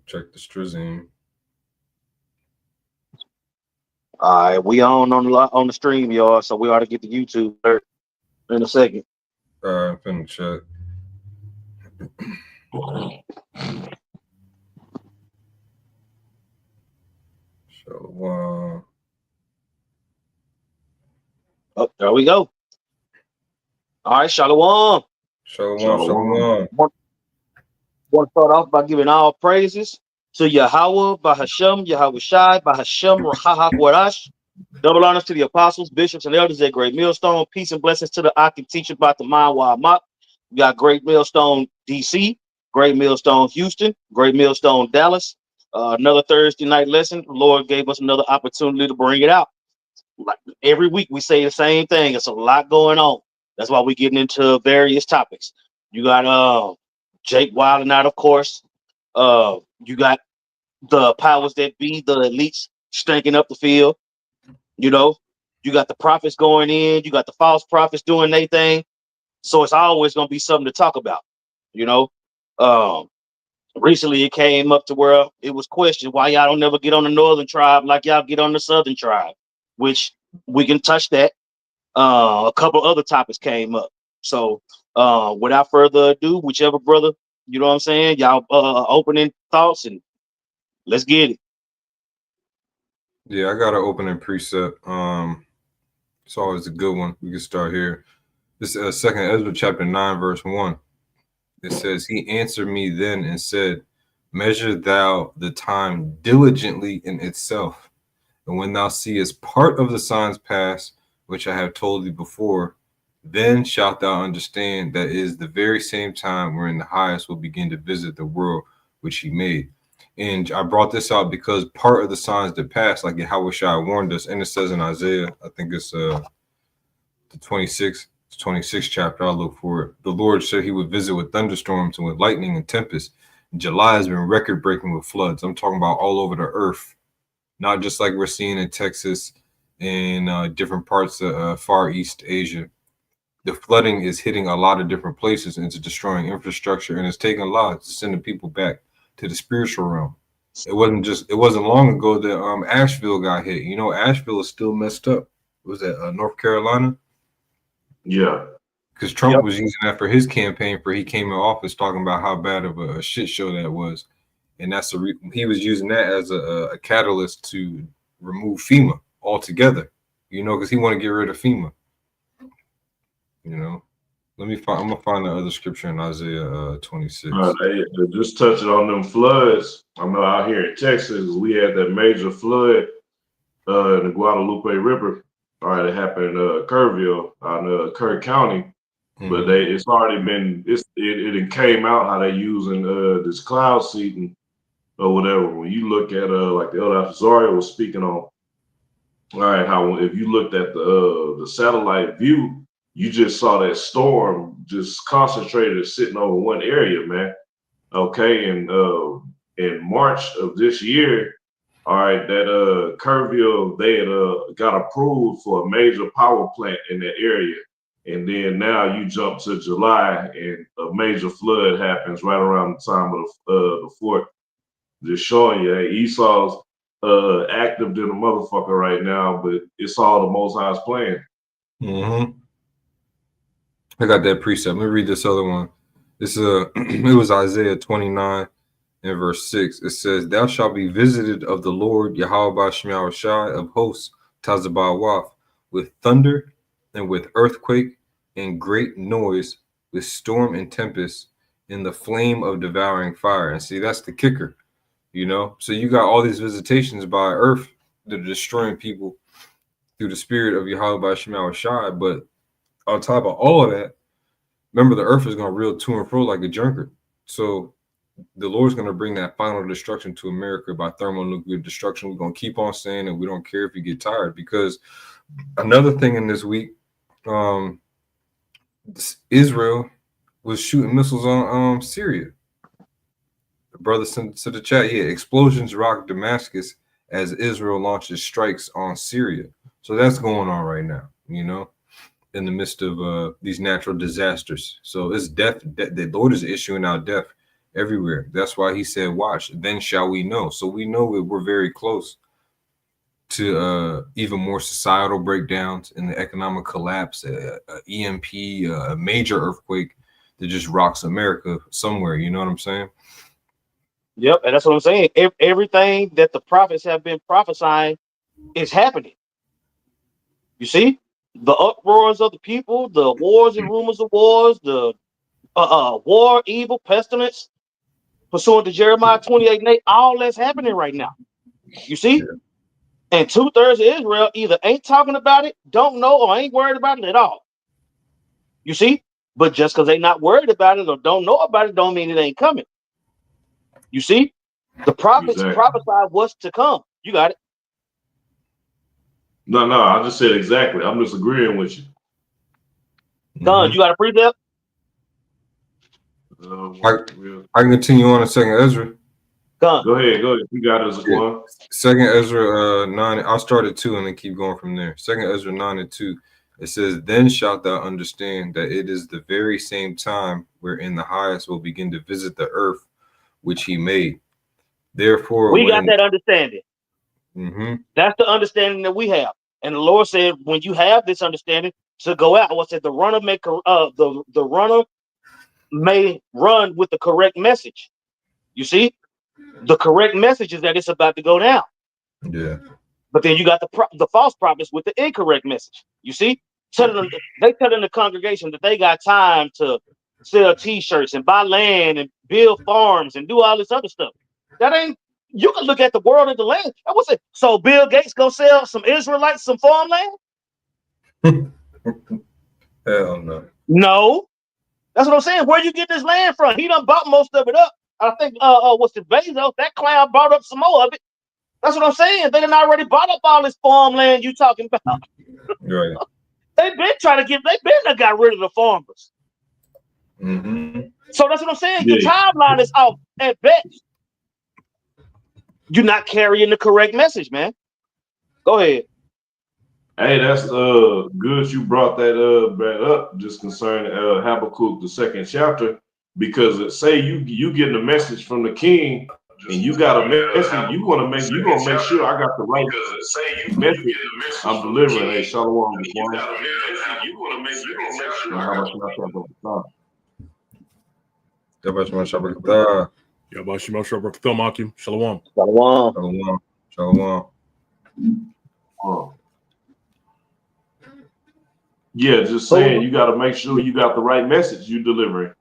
Check the strizine. All right, we on the stream, y'all. So we ought to get the YouTube alert in a second. I'm finna check. Shalom. Oh, there we go. All right, Shalom. Shalom. Shalom. Shalom. Want to start off by giving all praises to Yahweh, Bahashem, Yahweh Shai, Bahashem, Rahahak Warash. Double honors to the apostles, bishops, and elders at Great Millstone. Peace and blessings to the Akim teacher about the mind while I'm up. We got Great Millstone, DC, Great Millstone, Houston, Great Millstone, Dallas. Another Thursday night lesson. The Lord gave us another opportunity to bring it out. Like every week, we say the same thing. It's a lot going on. That's why we're getting into various topics. You got Jake Wilding out, of course. You got the powers that be, the elites stinking up the field. You know, you got the prophets going in, you got the false prophets doing their thing. So it's always going to be something to talk about. You know, um, recently it came up to where it was questioned why y'all don't never get on the northern tribe like y'all get on the southern tribe, which we can touch that. A couple other topics came up. So without further ado, whichever brother, you know what I'm saying, y'all opening thoughts and let's get it. Yeah, I got an opening precept. It's always a good one. We can start here. This is Second Ezra chapter 9, verse 1. It says, "He answered me then and said, Measure thou the time diligently in itself, and when thou seest part of the signs pass, which I have told thee before, then shalt thou understand that it is the very same time wherein the highest will begin to visit the world which he made." And I brought this out because part of the signs that pass, like Yahweh Shai warned us, and it says in Isaiah, I think it's the 26th chapter, I'll look for it. The Lord said he would visit with thunderstorms and with lightning and tempest. July has been record breaking with floods. I'm talking about all over the earth, not just like we're seeing in Texas and different parts of Far East Asia. The flooding is hitting a lot of different places and it's destroying infrastructure, and it's taking lives to send the people back to the spiritual realm. It wasn't long ago that Asheville got hit. You know, Asheville is still messed up. Was that North Carolina? Yeah. Because Trump was using that for his campaign for he came in office, talking about how bad of a shit show that was. And that's he was using that as a catalyst to remove FEMA altogether, you know, because he want to get rid of FEMA. You know, I'm gonna find the other scripture in Isaiah 26. Hey, just touching on them floods. I know out here in Texas, we had that major flood in the Guadalupe River. All right, it happened in Kerrville, out in Kerr County. But it's already been it came out how they using this cloud seeding or whatever. When you look at like the Elder Zaria was speaking on, all right, how if you looked at the satellite view, you just saw that storm just concentrated sitting over one area, man. Okay, and in March of this year, all right, that Kerrville, they had got approved for a major power plant in that area. And then now you jump to July and a major flood happens right around the time of the 4th. Just showing you, hey, Esau's active than a motherfucker right now, but it's all the Most High's plan. I got that precept. Let me read this other one. This it was Isaiah 29 and verse 6. It says, "Thou shalt be visited of the Lord Yahweh Shai Shai of hosts Tazabawaf with thunder and with earthquake and great noise, with storm and tempest, in the flame of devouring fire." And see, that's the kicker, you know. So you got all these visitations by earth that are destroying people through the spirit of Yahweh Shai Shai. But on top of all of that, remember the earth is going to reel to and fro like a drunkard. So the Lord's going to bring that final destruction to America by thermonuclear destruction. We're going to keep on saying it. We don't care if you get tired, because another thing in this week, Israel was shooting missiles on Syria. The brother sent to the chat, yeah, explosions rock Damascus as Israel launches strikes on Syria. So that's going on right now, you know, in the midst of these natural disasters. So it's death. The Lord is issuing out death everywhere. That's why he said, watch, then shall we know. So we know that we're very close to even more societal breakdowns and the economic collapse, EMP, a major earthquake that just rocks America somewhere. You know what I'm saying? Yep, and that's what I'm saying. Everything that the prophets have been prophesying is happening. You see, the uproars of the people, the wars and rumors of wars, the war, evil, pestilence, pursuant to Jeremiah 28:8, all that's happening right now. You see, Yeah. and 2/3 of Israel either ain't talking about it, don't know, or ain't worried about it at all. You see, but just because they not worried about it or don't know about it, don't mean it ain't coming. You see, the prophets Exactly. prophesy what's to come. You got it. No, I just said exactly. I'm just agreeing with you. Con, you got a precept? I can continue on in Second Ezra. Con. Go ahead. You got it, Zaquan. Second Ezra 9. I'll start at 2 and then keep going from there. Second Ezra 9:2. It says, "Then shalt thou understand that it is the very same time wherein the highest will begin to visit the earth which he made. Therefore, We got that understanding. That's the understanding that we have. And the Lord said, when you have this understanding, to go out. What said the runner the runner may run with the correct message. You see, the correct message is that it's about to go down. Yeah. But then you got the false prophets with the incorrect message. You see, telling the congregation that they got time to sell T-shirts and buy land and build farms and do all this other stuff. That ain't. You can look at the world and the land. I would say, so Bill Gates go sell some Israelites some farmland? Hell no. No. That's what I'm saying. Where you get this land from? He done bought most of it up. I think what's the Bezos? That clown bought up some more of it. That's what I'm saying. They done already bought up all this farmland you talking about. Right. They've been got rid of the farmers. So that's what I'm saying. Your timeline is off at best. You're not carrying the correct message, man. Go ahead. Hey, that's good you brought that back up, just concerning Habakkuk, the 2nd chapter, because it say you getting a message from the king, and you got a message you gonna make sure I got the right message I'm delivering. Hey, Shalom. Shalom. Shalom. Yeah, just saying you got to make sure you got the right message you delivering.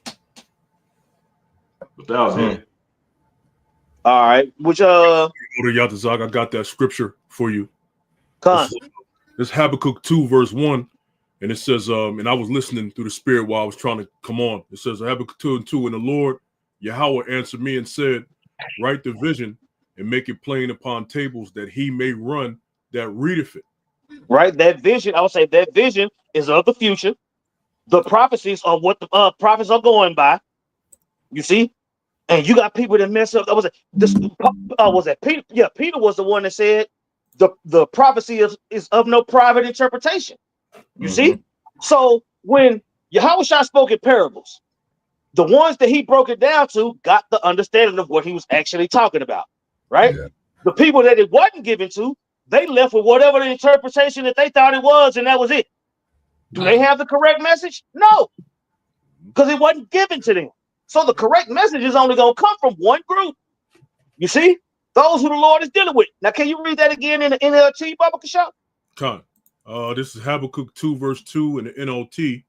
But that was it. All right. Which I got that scripture for you. It's Habakkuk 2 verse 1. And it says, and I was listening through the spirit while I was trying to come on. It says Habakkuk 2:2, and the Lord Yahweh answered me and said, write the vision and make it plain upon tables that he may run that readeth it. Right, that vision, I would say that vision is of the future. The prophecies are what the prophets are going by. You see, and you got people that mess up. Was it Peter? Yeah, Peter was the one that said the prophecy is of no private interpretation. You see, so when Yahweh spoke in parables, the ones that he broke it down to got the understanding of what he was actually talking about. Right, the people that it wasn't given to, they left with whatever the interpretation that they thought it was, and that was it. Do they have the correct message? No, because it wasn't given to them. So the correct message is only going to come from one group. You see, those who the Lord is dealing with. Now, can you read that again in the NLT, Baba Kashaw? Con. This is Habakkuk 2 verse 2 in the NLT,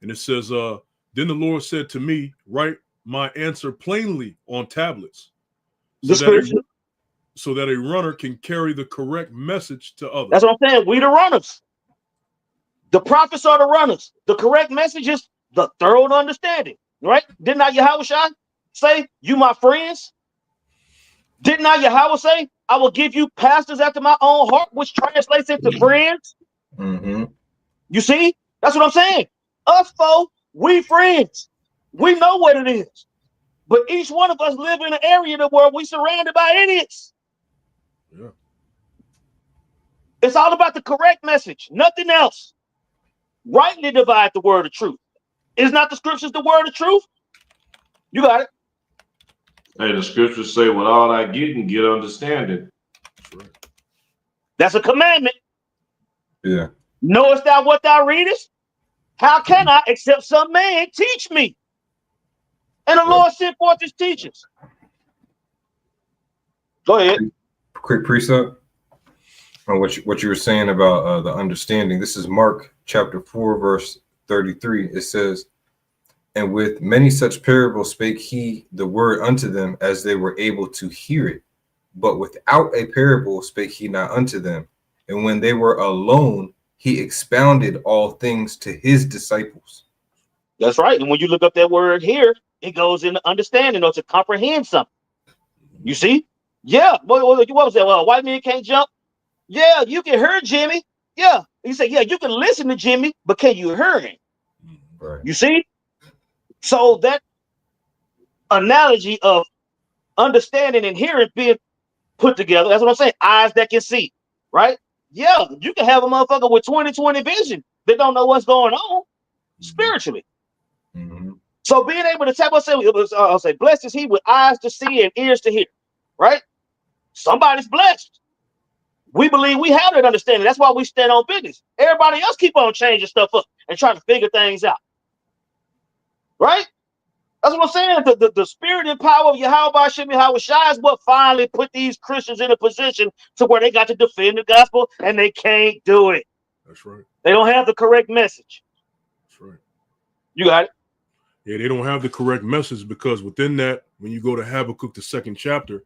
and it says, "Then the Lord said to me, write my answer plainly on tablets, so that a runner can carry the correct message to others." That's what I'm saying. We the runners. The prophets are the runners. The correct message is the thorough understanding. Right? Did not Yahweh say, you my friends? Did not Yahweh say, I will give you pastors after my own heart, which translates into friends? You see? That's what I'm saying. Us four, we friends. We know what it is. But each one of us live in an area where we surrounded by idiots. Yeah. It's all about the correct message, nothing else. Rightly divide the word of truth. Is not the scriptures the word of truth? You got it. Hey, the scriptures say, with all I get understanding. That's right. That's a commandment. Yeah. Knowest thou what thou readest? How can I, except some man teach me? And the Lord sent forth his teachers. Go ahead. Quick precept on what you were saying about the understanding. This is Mark chapter 4, verse 33. It says, and with many such parables spake he the word unto them, as they were able to hear it. But without a parable spake he not unto them. And when they were alone, he expounded all things to his disciples. That's right. And when you look up that word here, it goes into understanding or to comprehend something. You see? Yeah. What was that? Well, white men can't jump. Yeah, you can hear Jimmy. Yeah. He said, yeah, you can listen to Jimmy, but can you hear him? Right. You see? So that analogy of understanding and hearing being put together, that's what I'm saying. Eyes that can see, right? Yeah, you can have a motherfucker with 20/20 vision that don't know what's going on spiritually. Mm-hmm. So being able to tap, I'll say, blessed is he with eyes to see and ears to hear, right? Somebody's blessed. We believe we have that understanding. That's why we stand on business. Everybody else keep on changing stuff up and trying to figure things out, right? That's what I'm saying. The spirit and power of Yahweh Shai is what finally put these Christians in a position to where they got to defend the gospel, and they can't do it. That's right. They don't have the correct message. That's right. You got it? Yeah, they don't have the correct message, because within that, when you go to Habakkuk, the 2nd chapter,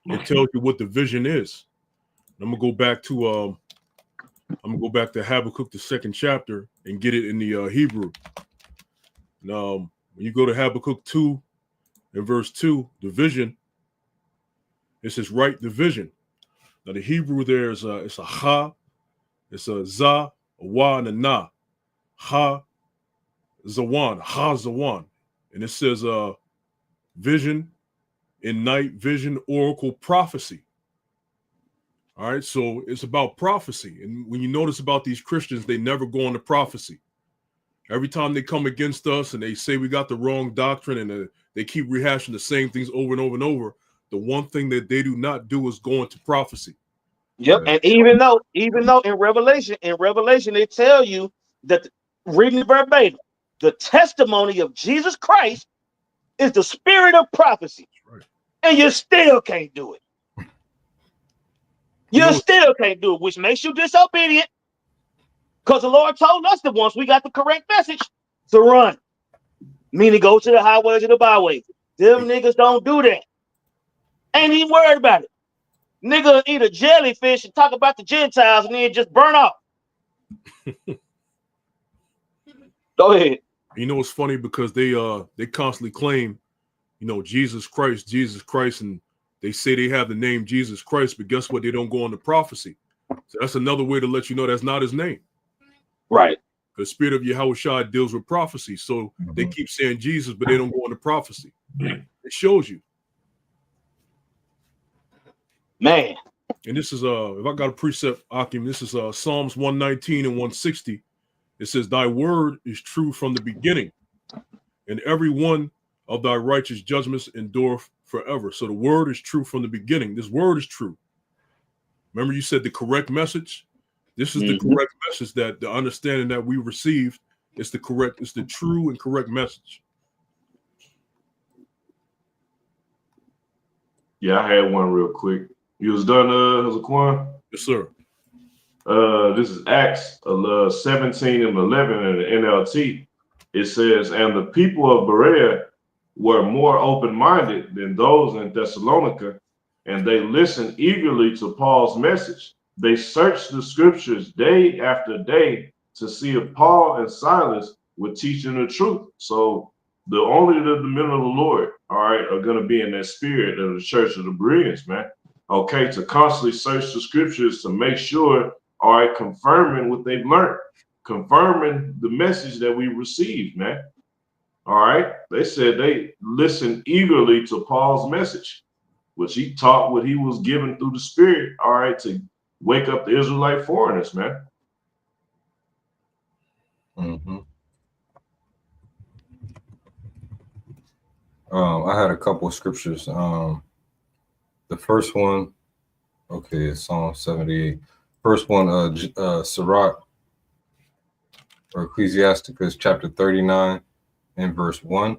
it tells you what the vision is. I'm gonna go back to Habakkuk, the 2nd chapter, and get it in the Hebrew. Now, when you go to Habakkuk 2 and verse 2, the vision, it says, write the vision. Now, the Hebrew there is it's a ha, it's a za, a wa, and a na. Ha, zawan, ha, zawan. And it says vision, in night, vision, oracle, prophecy. All right, so it's about prophecy. And when you notice about these Christians, they never go into prophecy. Every time they come against us and they say we got the wrong doctrine, and they keep rehashing the same things over and over and over, the one thing that they do not do is go into prophecy. Yep. And even though in Revelation, they tell you that, reading verbatim, the testimony of Jesus Christ is the spirit of prophecy. Right. And you still can't do it. You still can't do it, which makes you disobedient. Because the Lord told us that once we got the correct message, to run. Meaning go to the highways and the byways. Them niggas don't do that. Ain't even worried about it. Nigga eat a jellyfish and talk about the Gentiles and then just burn off. Go ahead. You know, it's funny because they constantly claim, Jesus Christ, and they say they have the name Jesus Christ, but guess what? They don't go into prophecy. So that's another way to let you know that's not his name. Right. The spirit of Yahweh deals with prophecy. So they keep saying Jesus, but they don't go into prophecy. It shows you. Man. And this is if I got a precept, Akim, this is Psalms 119 and 160. It says, thy word is true from the beginning, and every one of thy righteous judgments endureth forever. So the word is true from the beginning. This word is true. Remember, you said the correct message. This is the correct message, that the understanding that we received is the correct, it's the true and correct message. Yeah, I had one real quick. You was done, Zaquan? Yes, sir. This is Acts 17 and 11 in the NLT. It says, and the people of Berea were more open-minded than those in Thessalonica, and they listened eagerly to Paul's message. They searched the scriptures day after day to see if Paul and Silas were teaching the truth. So only the men of the Lord, all right, are going to be in that spirit of the church of the Bereans, man. Okay, to constantly search the scriptures to make sure, all right, confirming what they've learned, confirming the message that we received, man. All right, they said they listened eagerly to Paul's message, which he taught what he was given through the Spirit, all right, to wake up the Israelite foreigners, man. I had a couple of scriptures. The first one, okay, it's Psalm 78. First one, Sirach or Ecclesiasticus chapter 39 and verse 1.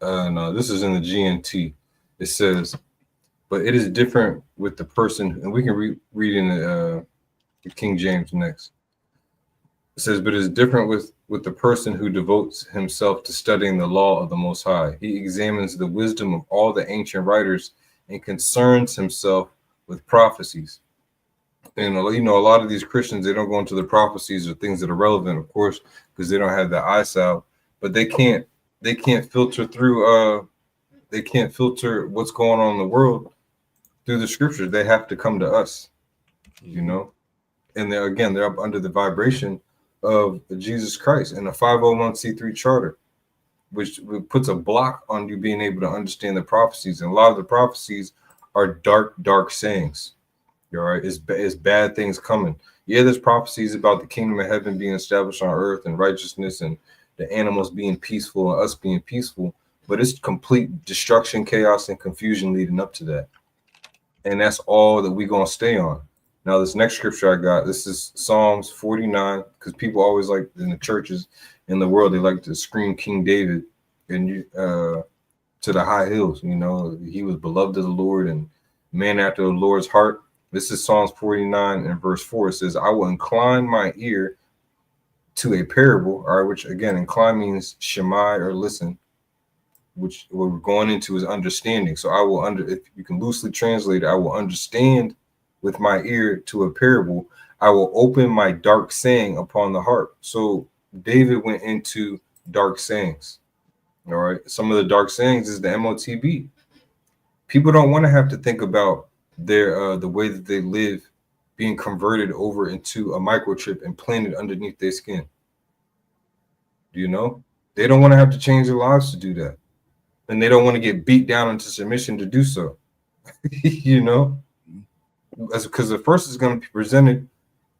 And this is in the GNT. It says, but it is different with the person, and we can read in the King James next. It says, but it is different with the person who devotes himself to studying the law of the Most High. He examines the wisdom of all the ancient writers and concerns himself with prophecies. And you know, a lot of these Christians, they don't go into the prophecies or things that are relevant, of course, because they don't have the eyesight. But they can't filter through. They can't filter what's going on in the world through the scriptures. They have to come to us, you know. And they're up under the vibration of Jesus Christ and a 501c3 charter, which puts a block on you being able to understand the prophecies. And a lot of the prophecies are dark sayings. All right, it's bad things coming. Yeah, there's prophecies about the kingdom of heaven being established on earth and righteousness and the animals being peaceful and us being peaceful, but it's complete destruction, chaos, and confusion leading up to that. And that's all that we're going to stay on. Now, this next scripture I got, this is Psalms 49, because people always like in the churches in the world, they like to scream King David and to the high hills. You know, he was beloved of the Lord and man after the Lord's heart. This is Psalms 49 and verse 4. It says, I will incline my ear to a parable, all right, which again, incline means shemai or listen, which what we're going into is understanding. So I will if you can loosely translate it, I will understand with my ear to a parable. I will open my dark saying upon the harp. So David went into dark sayings. All right. Some of the dark sayings is the MOTB. People don't want to have to think about their the way that they live being converted over into a microchip and planted underneath their skin. You know, they don't want to have to change their lives to do that. And they don't want to get beat down into submission to do so. You know, because the first is going to be presented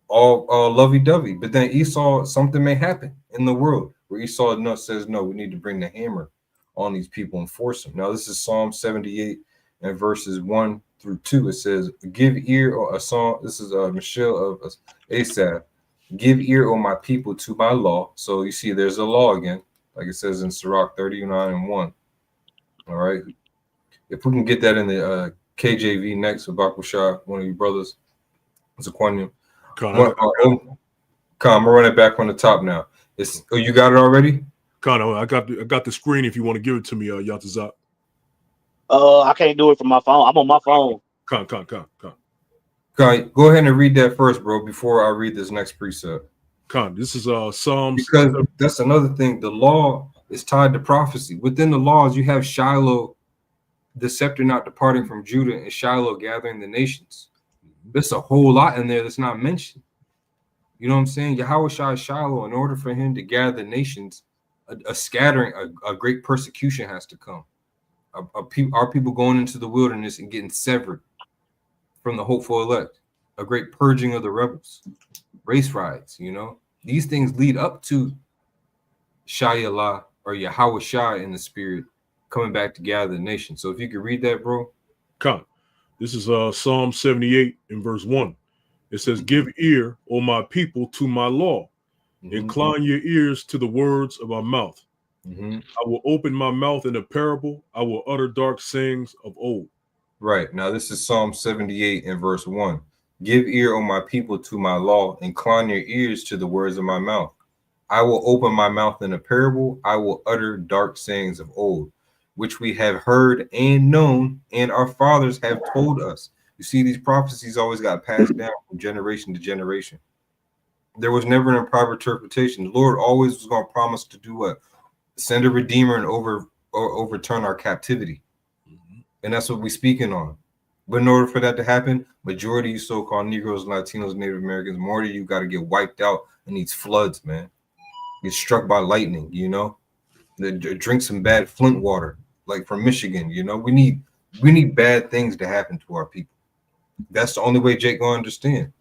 all lovey-dovey, but then Esau, something may happen in the world where Esau says, no, we need to bring the hammer on these people and force them. Now, this is Psalm 78 and verses 1 through 2. It says, give ear, or a song. This is Michelle of Asaph. Give ear, O my people, to my law. So you see, there's a law again, like it says in Sirach 39 and 1. All right. If we can get that in the KJV next with Bakushah, one of your brothers, it's a Quanium. I'm gonna run it back from the top now. You got it already? Connor, I got the screen if you want to give it to me, Yatazak. I can't do it from my phone. I'm on my phone. Con. Go ahead and read that first, bro, before I read this next precept. Con, this is Psalms. Because that's another thing. The law is tied to prophecy. Within the laws, you have Shiloh, the scepter not departing from Judah, and Shiloh gathering the nations. There's a whole lot in there that's not mentioned. You know what I'm saying? Yahweh Shai Shiloh, in order for him to gather the nations, a scattering, a great persecution has to come. Our people going into the wilderness and getting severed from the hopeful elect, a great purging of the rebels, race riots, you know. These things lead up to Shai-Allah or Yahweh Shai in the spirit coming back to gather the nation. So if you could read that, bro. Con. This is Psalm 78 in verse 1. It says, give ear, O my people, to my law. Incline your ears to the words of my mouth. I will open my mouth in a parable. I will utter dark sayings of old. Right. Now, this is Psalm 78 and verse 1. Give ear, O my people, to my law. Incline your ears to the words of my mouth. I will open my mouth in a parable. I will utter dark sayings of old, which we have heard and known, and our fathers have told us. You see, these prophecies always got passed down from generation to generation. There was never an improper interpretation. The Lord always was going to promise to do what? Send a redeemer and overturn our captivity. And that's what we're speaking on. But in order for that to happen, majority of you so-called Negroes, Latinos, Native Americans, more of you got to get wiped out in these floods, man. Get struck by lightning, you know. Drink some bad Flint water, like from Michigan, you know. We need bad things to happen to our people. That's the only way Jake gonna understand.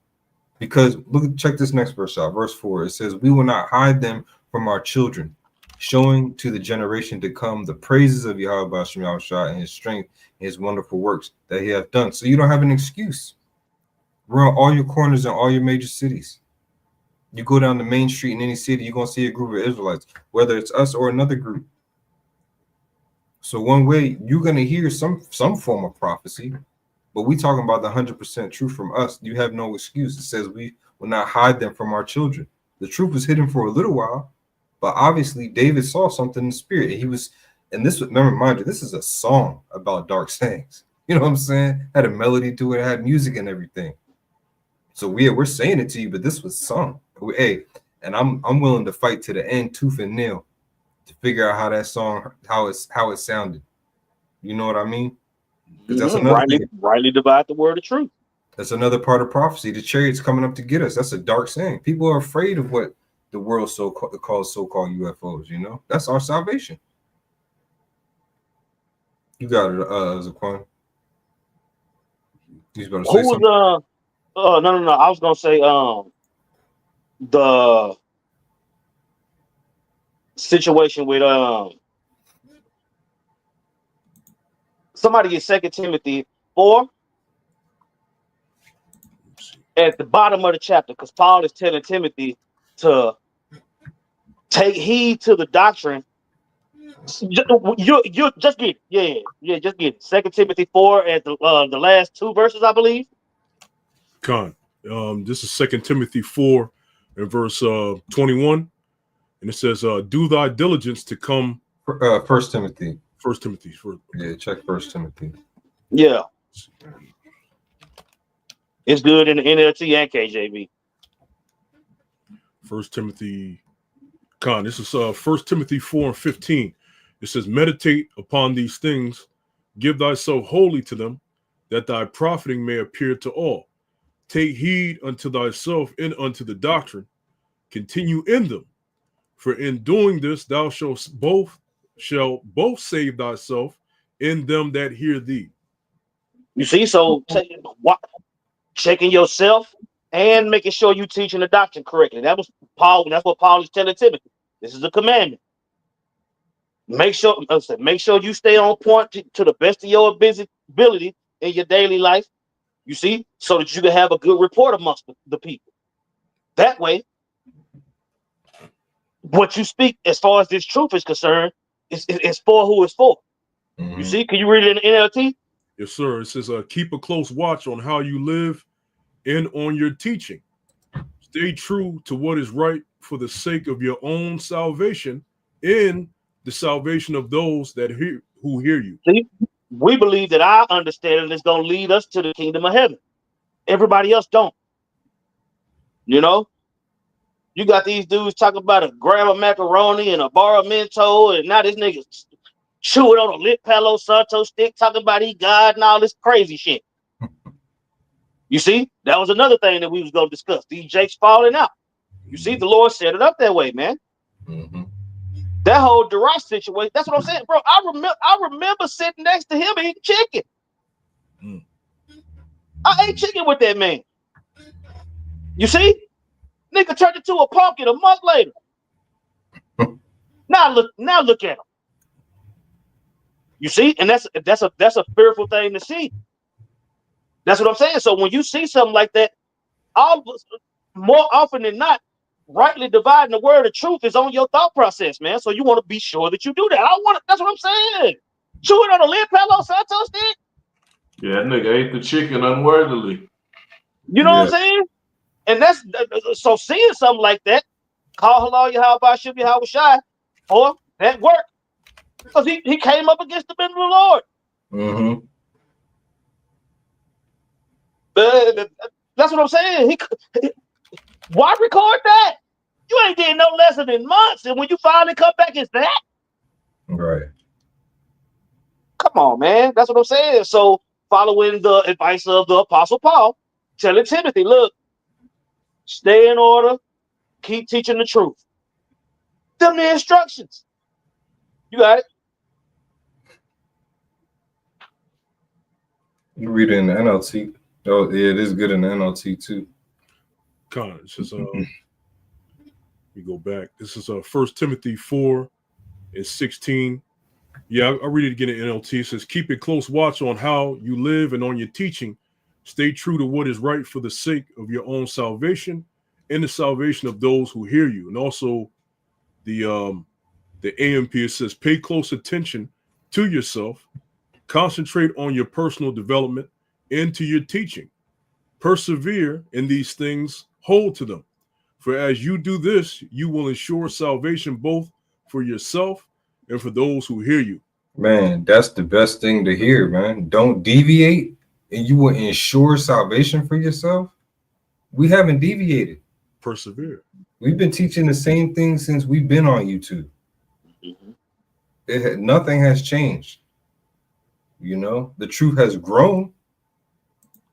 Because check this next verse out, verse 4. It says, we will not hide them from our children, showing to the generation to come the praises of Yahweh Ba'ashem Yahushua and his strength and his wonderful works that he hath done. So you don't have an excuse. We're on all your corners in all your major cities. You go down the main street in any city, you're going to see a group of Israelites, whether it's us or another group. So one way you're going to hear some form of prophecy, but we talking about the 100% truth from us. You have no excuse. It says we will not hide them from our children. The truth was hidden for a little while, but obviously David saw something in the spirit. And he was, and this, remember, mind you, this is a song about dark sayings. You know what I'm saying? Had a melody to it, had music and everything. So we're saying it to you, but this was sung. Hey, and I'm willing to fight to the end, tooth and nail, to figure out how that song, how it sounded. You know what I mean? Because that's another thing. Rightly divide the word of truth. That's another part of prophecy. The chariot's coming up to get us. That's a dark saying. People are afraid of what the world calls so-called UFOs. You know, that's our salvation. You got it, Zaquan. He's about to say something. No. I was gonna say the situation with somebody get 2 Timothy 4 at the bottom of the chapter, because Paul is telling Timothy to take heed to the doctrine. You just get just get 2 Timothy 4 at the last 2 verses, I believe. This is 2 Timothy 4 and verse 21, and it says, "Do thy diligence to come." 1 Timothy. 1 Timothy. Yeah, check 1 Timothy. Yeah, it's good in the NLT and KJV. 1 Timothy. This is 1 Timothy 4 and 15. It says, "Meditate upon these things, give thyself wholly to them, that thy profiting may appear to all. Take heed unto thyself and unto the doctrine. Continue in them. For in doing this, thou shalt both save thyself and them that hear thee." You see, so checking yourself and making sure you teaching the doctrine correctly. That's what Paul is telling Timothy. This is a commandment. Make sure you stay on point to the best of your ability in your daily life. You see, so that you can have a good report amongst the people. That way, what you speak as far as this truth is concerned is for who it's for. Mm-hmm. You see, can you read it in the NLT? Yes, sir. It says, "Keep a close watch on how you live and on your teaching. Stay true to what is right for the sake of your own salvation and the salvation of those who hear you." See, we believe that our understanding is going to lead us to the kingdom of heaven. Everybody else don't. You know, you got these dudes talking about a gram of macaroni and a bar of Mentos, and now this nigga chewing on a lit Palo Santo stick, talking about he God and all this crazy shit. You see, that was another thing that we was going to discuss. These jakes falling out. You see, the Lord set it up that way, man. Mm-hmm. That whole Darash situation, that's what I'm saying, bro. I remember sitting next to him eating chicken. Mm. I ate chicken with that man. You see? Nigga turned into a pumpkin a month later. Now look at him. You see? And that's a fearful thing to see. That's what I'm saying. So when you see something like that, more often than not, rightly dividing the word of truth is on your thought process, man. So you want to be sure that you do that. That's what I'm saying. Chewing on a lid Palo Santo stick. Yeah, that nigga ate the chicken unworthily. You know what I'm saying? And that's so seeing something like that, call halal Yahweh Ba'ashem Yahweh Shai, or that worked. Because he came up against the men of the Lord. Mm-hmm. That's what I'm saying. Why record that? You ain't did no lesson in months, and when you finally come back, it's that. Right. Come on, man. That's what I'm saying. So, following the advice of the Apostle Paul, telling Timothy, look, stay in order, keep teaching the truth. Them the instructions. You got it. You read it in the NLT. Oh, yeah, it is good in the NLT too. It's just we go back. This is 1 Timothy 4 and 16. Yeah, I'll read it again in NLT. It says, keep a close watch on how you live and on your teaching. Stay true to what is right for the sake of your own salvation and the salvation of those who hear you. And also the AMP, it says, pay close attention to yourself, concentrate on your personal development and to your teaching. Persevere in these things, hold to them. For as you do this, you will ensure salvation both for yourself and for those who hear you. Man, that's the best thing to hear, man. Don't deviate, and you will ensure salvation for yourself. We haven't deviated. Persevere. We've been teaching the same thing since we've been on YouTube. Nothing has changed. You know, the truth has grown,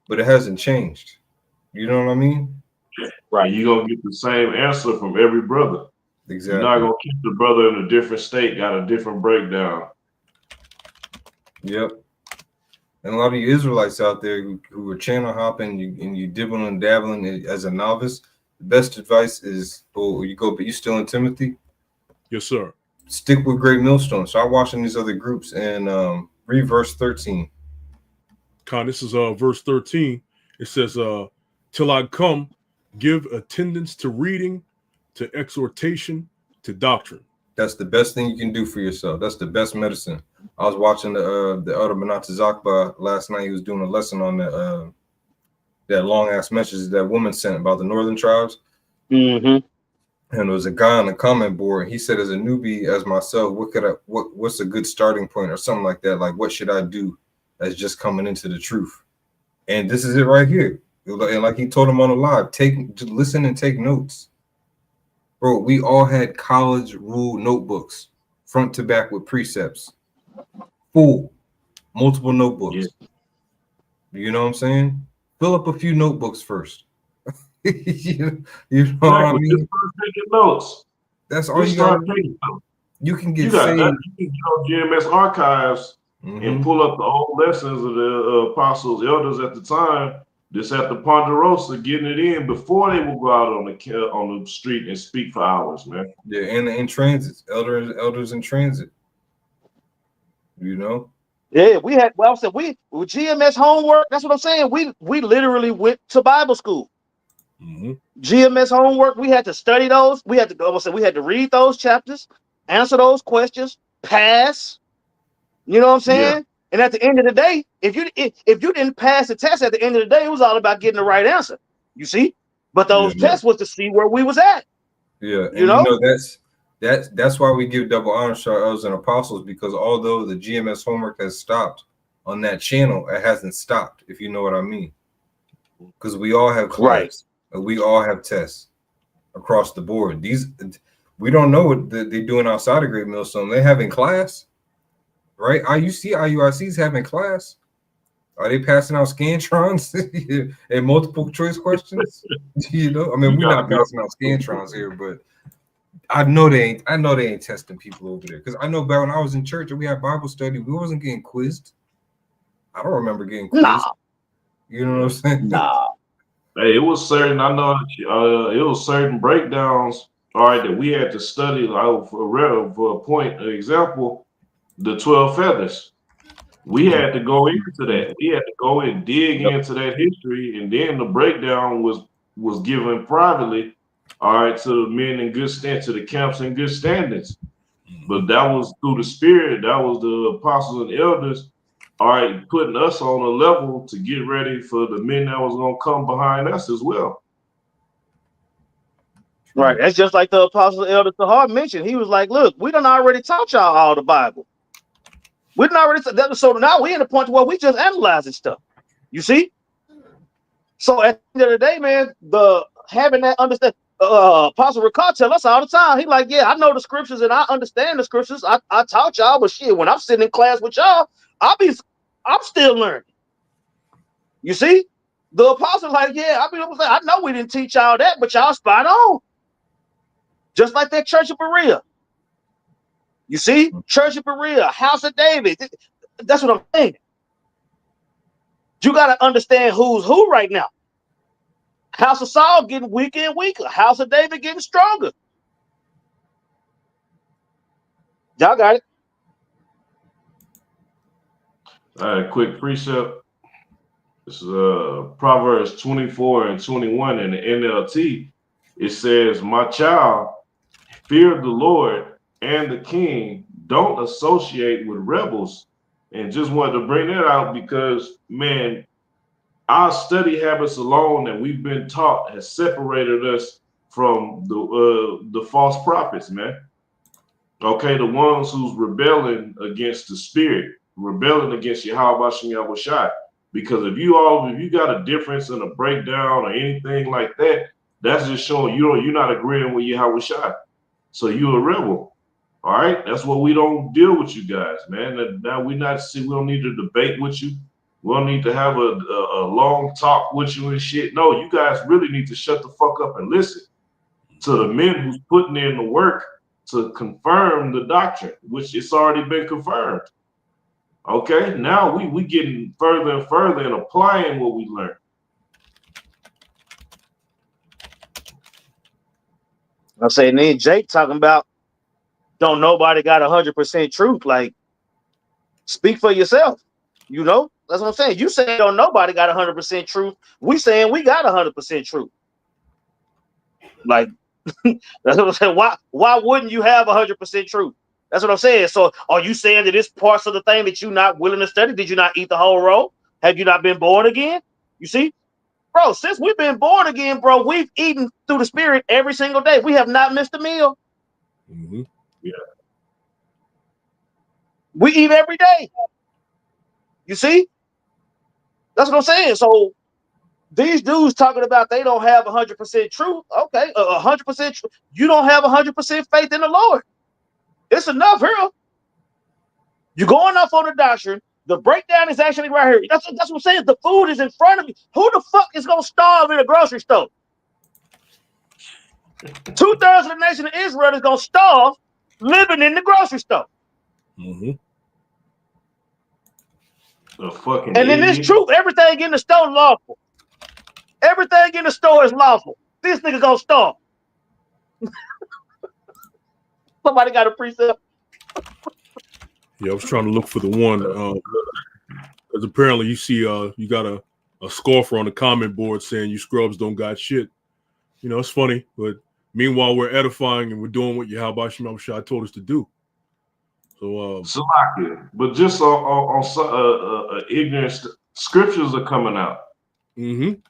but it hasn't changed. You know what I mean? Right. You're going to get the same answer from every brother. Exactly. You're not going to keep the brother in a different state, got a different breakdown. Yep. And a lot of you Israelites out there who are channel hopping and you dibbling and dabbling as a novice, the best advice is, you still in Timothy? Yes, sir. Stick with Great Millstone. Start watching these other groups and read verse 13. This is verse 13. It says, till I come, give attendance to reading, to exhortation, to doctrine. That's the best thing you can do for yourself. That's the best medicine. I was watching the Elder Benata Zakba last night. He was doing a lesson on that long ass message that woman sent about the northern tribes. Mm-hmm. And there was a guy on the comment board. He said, as a newbie, as myself, what's a good starting point or something like that? Like, what should I do as just coming into the truth? And this is it right here. And like he told him on the live, listen and take notes. Bro, we all had college rule notebooks, front to back with precepts, full, multiple notebooks. Yeah. You know what I'm saying? Fill up a few notebooks first. you know what I mean? Just start taking notes. That's all you got to do. You can get saved. You can get on GMS archives and pull up the old lessons of the apostles, elders at the time. Just at the Ponderosa, getting it in before they will go out on the street and speak for hours, man. Yeah, and in transit, elders in transit. You know. Yeah, we had. Well, I said we with GMS homework. That's what I'm saying. We literally went to Bible school. GMS homework. We had to study those. We had to go. We had to read those chapters, answer those questions, pass. You know what I'm saying? Yeah. And at the end of the day, if you didn't pass the test at the end of the day, it was all about getting the right answer. You see? But those tests was to see where we was at. Yeah, and you know that's why we give double honor to our elders and apostles, because although the GMS homework has stopped on that channel, it hasn't stopped, if you know what I mean. Because we all have class, and we all have tests across the board. We don't know what they're doing outside of Great Millstone. They're having class. Right? IUIC's having class. Are they passing out Scantrons and multiple choice questions? You know, I mean, we're not passing out Scantrons here, but I know they ain't testing people over there. Because I know back when I was in church and we had Bible study, we wasn't getting quizzed. I don't remember getting quizzed. Nah. You know what I'm saying? Nah. Hey, it was certain. I know it was certain breakdowns. All right, that we had to study. Like for a point, an example. The 12 feathers. We had to go into that. We had to go and dig into that history, and then the breakdown was given privately, all right, to the men in good stand, to the camps in good standings. But that was through the Spirit. That was the apostles and elders, all right, putting us on a level to get ready for the men that was going to come behind us as well. Right. That's just like the apostle elder Tahar mentioned. He was like, look, we done already taught y'all all the Bible. We done already, so now we're in the point where we just analyzing stuff. You see? So at the end of the day, man, having that understand, Apostle Ricard tell us all the time. He like, yeah, I know the scriptures and I understand the scriptures. I taught y'all, but shit, when I'm sitting in class with y'all, I'm still learning. You see? The apostle like, yeah, I know we didn't teach y'all that, but y'all spot on. Just like that church of Berea. You see? Church of Berea, House of David. That's what I'm saying. You got to understand who's who right now. House of Saul getting weaker and weaker. House of David getting stronger. Y'all got it. All right, quick precept. This is Proverbs 24 and 21 in the NLT. It says, "My child, fear the Lord and the king. Don't associate with rebels." And just wanted to bring that out because, man, our study habits alone that we've been taught has separated us from the false prophets, man. Okay, the ones who's rebelling against the spirit, rebelling against Yahweh Shem Yahushai. Because if you got a difference in a breakdown or anything like that, that's just showing you're not agreeing with Yahushai. So you're a rebel. All right, that's what we don't deal with you guys, man. Now we don't need to debate with you. We don't need to have a long talk with you and shit. No, you guys really need to shut the fuck up and listen to the men who's putting in the work to confirm the doctrine, which it's already been confirmed. Okay, now we getting further and further and applying what we learned. I say, then Jake talking about don't nobody got 100% truth. Like, speak for yourself. You know, that's what I'm saying. You say don't nobody got 100% truth. We saying we got 100% truth. Like, that's what I'm saying. Why wouldn't you have 100% truth? That's what I'm saying. So are you saying that it's parts of the thing that you're not willing to study? Did you not eat the whole roll? Have you not been born again? You see? Bro, since we've been born again, bro, we've eaten through the spirit every single day. We have not missed a meal. Mm-hmm. Yeah. We eat every day. You see? That's what I'm saying. So these dudes talking about they don't have 100% truth. Okay, 100% truth. You don't have 100% faith in the Lord. It's enough here. You're going off on the doctrine. The breakdown is actually right here. That's what I'm saying. The food is in front of you. Who the fuck is going to starve in a grocery store? 2/3 of the nation of Israel is going to starve living in the grocery store. Mm-hmm. The fucking and in this truth, everything in the store is lawful. Everything in the store is lawful. This nigga gonna starve. Somebody got a precept? Yeah, I was trying to look for the one because apparently you see you got a scoffer on the comment board saying you scrubs don't got shit. You know, it's funny, but meanwhile we're edifying and we're doing what Yahweh Shem Yahushua told us to do. So but just on ignorance, scriptures are coming out. Mm-hmm.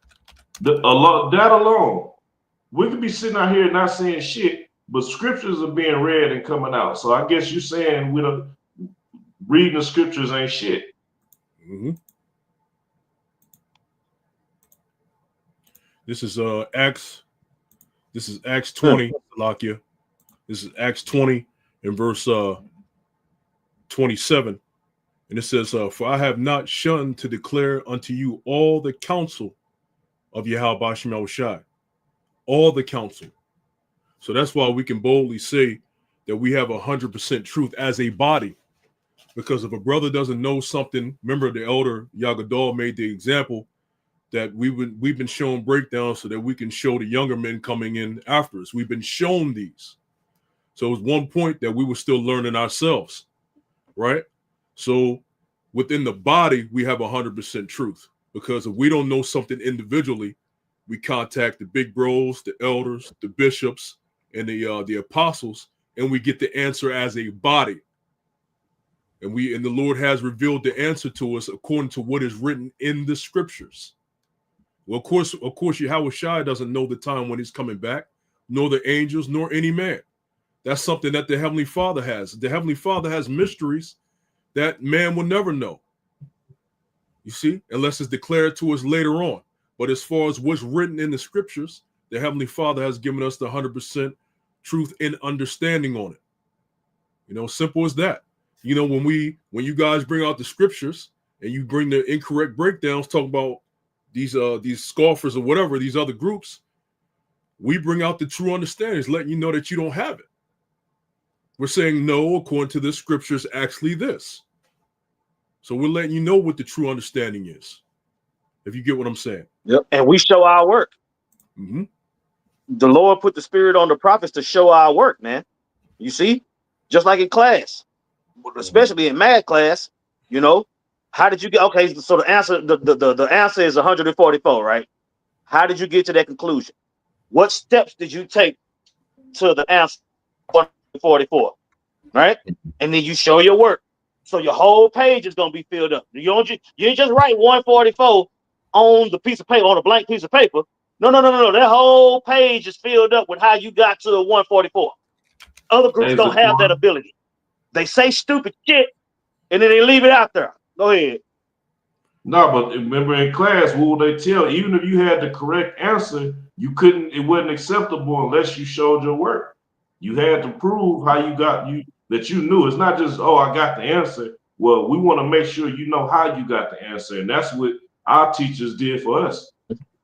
That alone, we could be sitting out here not saying shit, but scriptures are being read and coming out. So I guess you're saying reading the scriptures ain't shit. Mm-hmm. This is Acts. This is Acts 20, Lakia. This is Acts 20 and verse 27. And it says, "For I have not shunned to declare unto you all the counsel of Yahweh Shem Yahushai." All the counsel. So that's why we can boldly say that we have 100% truth as a body. Because if a brother doesn't know something, remember the elder Yagadol made the example that we've been shown breakdowns so that we can show the younger men coming in after us. We've been shown these. So it was one point that we were still learning ourselves, right? So within the body, we have 100% truth. Because if we don't know something individually, we contact the big bros, the elders, the bishops, and the apostles, and we get the answer as a body. And the Lord has revealed the answer to us according to what is written in the scriptures. Well, of course, Yahushua doesn't know the time when he's coming back, nor the angels, nor any man. That's something that the Heavenly Father has. The Heavenly Father has mysteries that man will never know. You see, unless it's declared to us later on. But as far as what's written in the scriptures, the Heavenly Father has given us the 100% truth and understanding on it. You know, simple as that. You know, when you guys bring out the scriptures and you bring the incorrect breakdowns, talk about these scoffers or whatever, these other groups, we bring out the true understandings, letting you know that you don't have it. We're saying no, according to the scriptures, actually this. So we're letting you know what the true understanding is. If you get what I'm saying. Yep. And we show our work. Mm-hmm. The Lord put the spirit on the prophets to show our work, man. You see? Just like in class. especially in math class, you know, how did you get? Okay, so the answer is 144, right? How did you get to that conclusion? What steps did you take to the answer 144, right? And then you show your work. So your whole page is gonna be filled up. You ain't just write 144 on the piece of paper, on a blank piece of paper. No. That whole page is filled up with how you got to the 144. Other groups don't have that ability. They say stupid shit and then they leave it out there. Go ahead. No, but remember in class, what would they tell? Even if you had the correct answer, you couldn't. It wasn't acceptable unless you showed your work. You had to prove how you got that you knew. It's not just, oh, I got the answer. Well, we want to make sure you know how you got the answer, and that's what our teachers did for us.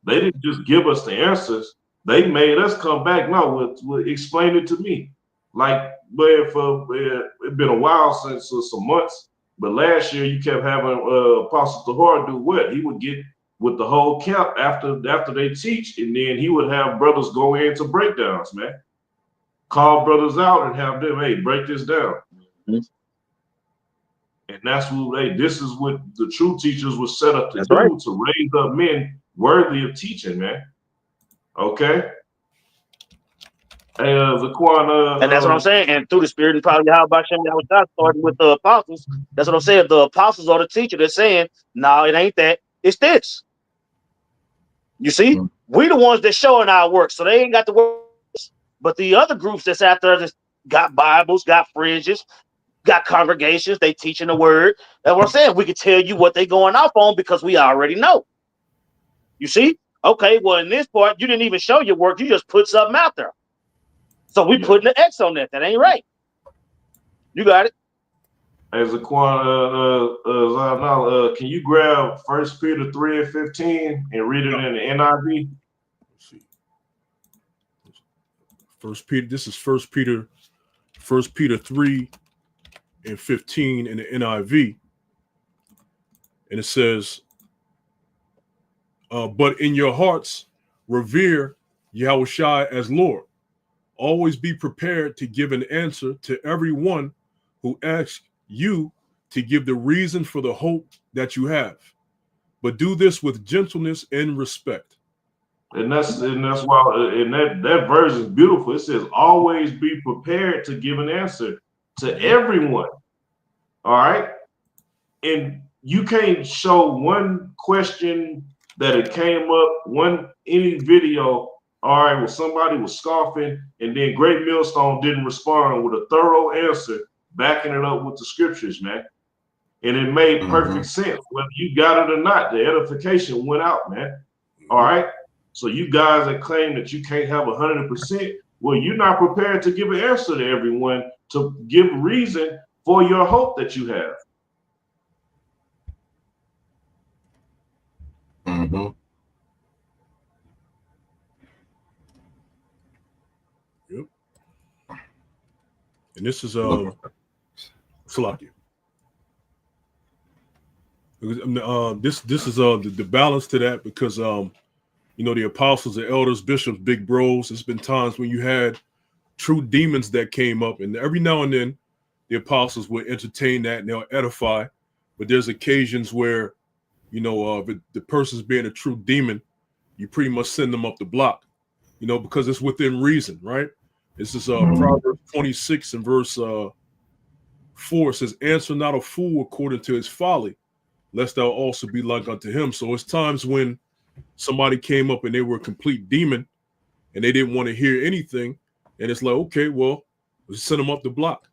They didn't just give us the answers. They made us come back. No, explain it to me. Like, but it's been a while since some months. But last year you kept having Apostle Tahar do what? He would get with the whole camp after they teach, and then he would have brothers go into breakdowns, man. Call brothers out and have them, hey, break this down. Mm-hmm. And that's what this is what the true teachers were set up to do, right, to raise up men worthy of teaching, man. Okay. Zaquan, and that's what I'm saying. And through the Spirit and power of Yahweh Shem Yahweh, starting with the apostles. That's what I'm saying. The apostles are the teacher. They're saying, no, it ain't that. It's this. You see, we the ones that showing our work, so they ain't got to work. But the other groups that's out there that got Bibles, got fridges, got congregations, they teaching the word. That's what I'm saying. We can tell you what they going off on because we already know. You see? Okay, well, in this part, you didn't even show your work. You just put something out there. So we putting an X on that. That ain't right. You got it. Hey, Zaquan, can you grab 1 Peter 3 and 15 and read it in the NIV? Let's see. 1 Peter. This is 1 Peter 3 and 15 in the NIV, and it says, "But in your hearts, revere Yahushua as Lord. Always be prepared to give an answer to everyone who asks you to give the reason for the hope that you have, but do this with gentleness and respect." And that's why, and that verse is beautiful. It says, "Always be prepared to give an answer to everyone." All right, and you can't show one question that it came up any video. All right, well, somebody was scoffing, and then Great Millstone didn't respond with a thorough answer, backing it up with the scriptures, man. And it made perfect sense. Whether you got it or not, the edification went out, man. All right. So you guys that claim that you can't have 100%, well, you're not prepared to give an answer to everyone, to give reason for your hope that you have. Mm-hmm. Yep. And this is Salakia. This is the balance to that, because you know, the apostles, the elders, bishops, big bros. There's been times when you had true demons that came up, and every now and then the apostles would entertain that and they'll edify. But there's occasions where, you know, the person's being a true demon, you pretty much send them up the block, you know, because it's within reason, right? This is Proverbs 26 and verse 4 says, "Answer not a fool according to his folly, lest thou also be like unto him." So it's times when somebody came up and they were a complete demon and they didn't want to hear anything, and it's like, okay, well, let's send them up the block.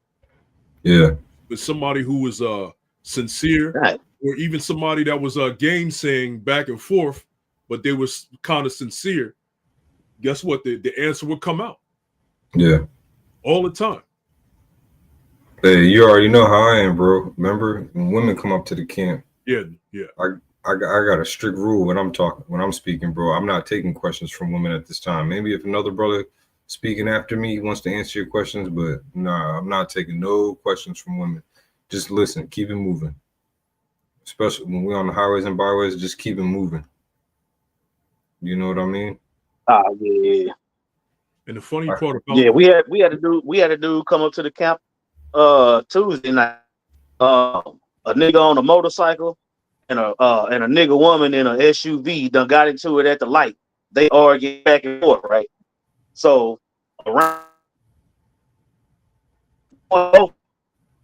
Yeah. But somebody who was sincere, right, or even somebody that was gainsaying back and forth, but they was kind of sincere, guess what? The answer would come out. Yeah. All the time. Hey, you already know how I am, bro. Remember when women come up to the camp? Yeah. I got a strict rule when I'm speaking, bro. I'm not taking questions from women at this time. Maybe if another brother speaking after me wants to answer your questions, but nah, I'm not taking no questions from women. Just listen, keep it moving. Especially when we're on the highways and byways, just keep it moving. You know what I mean? Yeah. And the funny part about we had a dude come up to the camp Tuesday night. a nigga on a motorcycle and a nigga woman in an SUV done got into it at the light. They argue back and forth, right? So around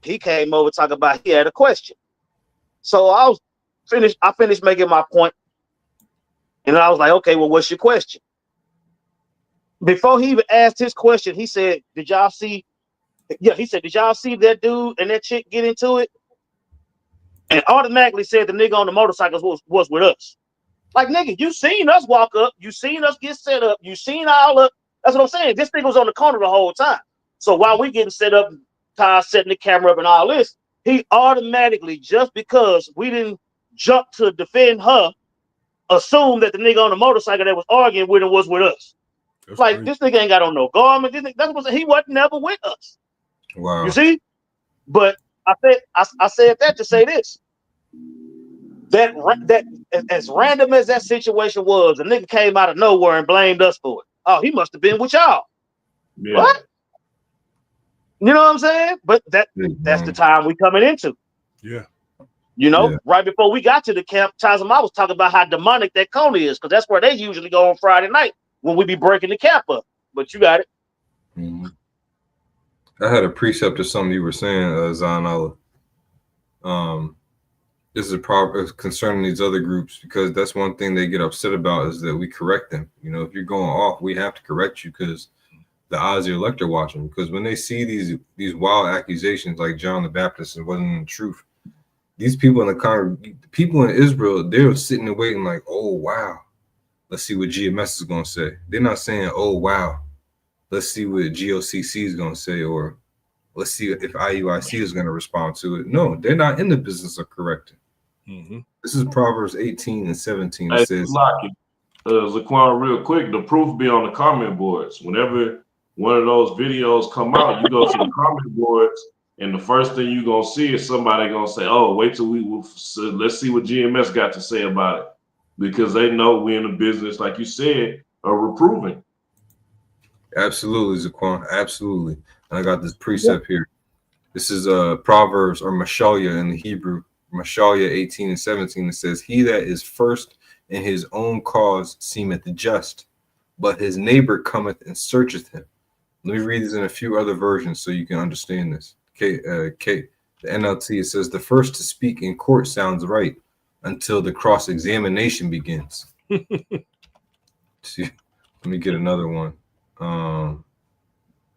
he came over talking about he had a question. So I finished making my point, and I was like, okay, well, what's your question? Before he even asked his question, he said, did y'all see? Yeah, he said, did y'all see that dude and that chick get into it? And automatically said the nigga on the motorcycles was with us. Like, nigga, you seen us walk up, you seen us get set up, you seen all up. That's what I'm saying. This nigga was on the corner the whole time. So while we getting set up, Ty setting the camera up and all this, he automatically, just because we didn't jump to defend her, assumed that the nigga on the motorcycle that was arguing with him was with us. That's like, crazy. This nigga ain't got on no garment. That's what he wasn't never with us. Wow. You see? But I said that to say this. That as random as that situation was, the nigga came out of nowhere and blamed us for it. Oh, he must have been with y'all. Yeah. What? You know what I'm saying? But that's the time we coming into. Yeah. You know, right before we got to the camp, Tazama was talking about how demonic that Coney is, because that's where they usually go on Friday night when we be breaking the camp up. But you got it. Mm-hmm. I had a precept of something you were saying, Zan Allah. This is a problem concerning these other groups, because that's one thing they get upset about, is that we correct them. You know, if you're going off, we have to correct you because the eyes of your elect are watching. Because when they see these wild accusations like John the Baptist, it wasn't the truth. These people in the people in Israel, they're sitting and waiting like, oh, wow, let's see what GMS is going to say. They're not saying, oh, wow, let's see what GOCC is going to say, or let's see if IUIC is going to respond to it. No, they're not in the business of correcting. Mm-hmm. This is Proverbs 18 and 17. It says, Zaquan, real quick, the proof be on the comment boards. Whenever one of those videos come out, you go to the comment boards, and the first thing you're going to see is somebody going to say, oh, wait till let's see what GMS got to say about it. Because they know we're in the business, like you said, of reproving. Absolutely, Zaquan. Absolutely. And I got this precept here. This is Proverbs, or Mashalia in the Hebrew. Mashalia 18 and 17. It says, he that is first in his own cause seemeth just, but his neighbor cometh and searcheth him. Let me read these in a few other versions so you can understand this. The NLT, it says, the first to speak in court sounds right until the cross-examination begins. See, let me get another one.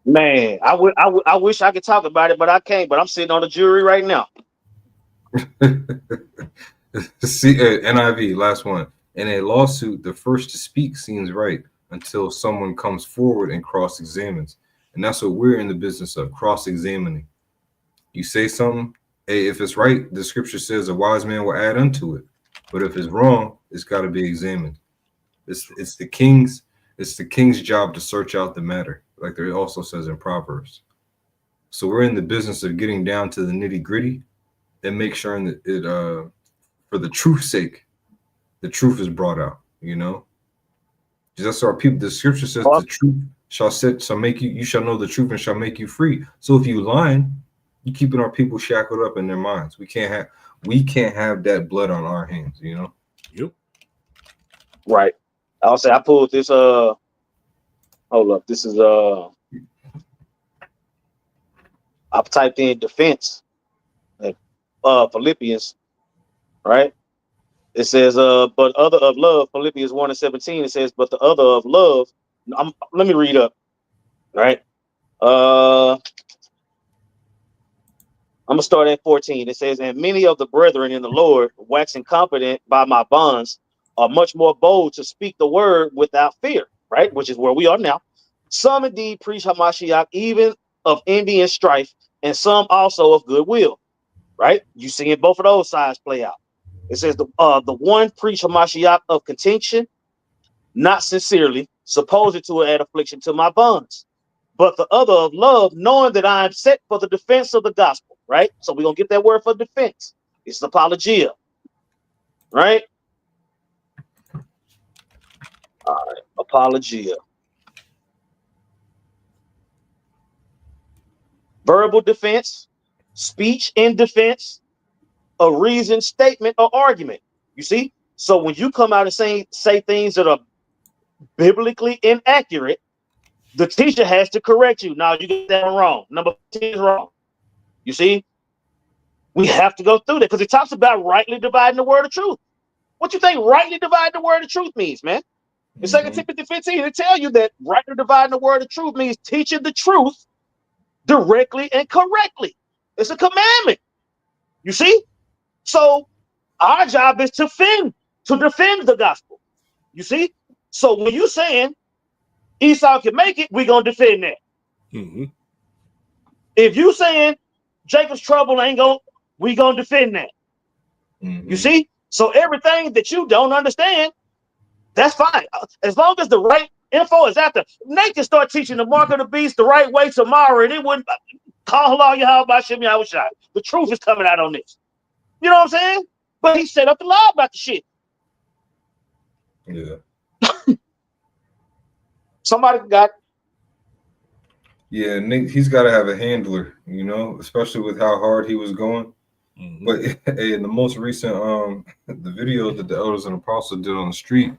Man, I wish I could talk about it, but I can't. But I'm sitting on the jury right now. See, NIV, last one. In a lawsuit, the first to speak seems right until someone comes forward and cross-examines. And that's what we're in the business of, cross-examining. You say something, hey, if it's right, the scripture says a wise man will add unto it. But if it's wrong, it's got to be examined. It's the king's job to search out the matter, like it also says in Proverbs. So we're in the business of getting down to the nitty-gritty and make sure that it for the truth's sake, the truth is brought out, you know. That's our people. The scripture says the truth shall make you, you shall know the truth and shall make you free. So if you lying, you keeping our people shackled up in their minds. We can't have that blood on our hands, you know. Yep. Right. I'll say I pulled this hold up. This is I've typed in defense Philippians, right? It says but other of love, Philippians 1 and 17, it says, but the other of love. Let me read up. Right. I'm gonna start at 14. It says, and many of the brethren in the Lord, waxing competent by my bonds, are much more bold to speak the word without fear, right? Which is where we are now. Some indeed preach Hamashiach, even of envy and strife, and some also of goodwill, right? You seeing both of those sides play out. It says the one preach Hamashiach of contention, not sincerely, supposed to add affliction to my bonds. But the other of love, knowing that I am set for the defense of the gospel, right? So we're going to get that word for defense. It's apologia, right? All right, apologia. Verbal defense, speech in defense, a reasoned statement or argument. You see? So when you come out and say things that are biblically inaccurate, the teacher has to correct you. Now you get that one wrong. Number 10 is wrong. You see? We have to go through that because it talks about rightly dividing the word of truth. What you think rightly dividing the word of truth means, man? In 2 Timothy 15, it tells you that rightly dividing the word of truth means teaching the truth directly and correctly. It's a commandment. You see? So our job is to defend the gospel. You see? So when you're saying Esau can make it, we're going to defend that. If you saying Jacob's trouble ain't going, we going to defend that. You see? So everything that you don't understand, that's fine. As long as the right info is out there. Nate can start teaching the mark of the beast the right way tomorrow, and it wouldn't call Allah Yahweh Bashem Yahweh Shai. The truth is coming out on this. You know what I'm saying? But he set up the law about the shit. Yeah. Somebody got. Yeah, Nick, he's got to have a handler, you know, especially with how hard he was going. But in the most recent the video that the elders and apostles did on the street,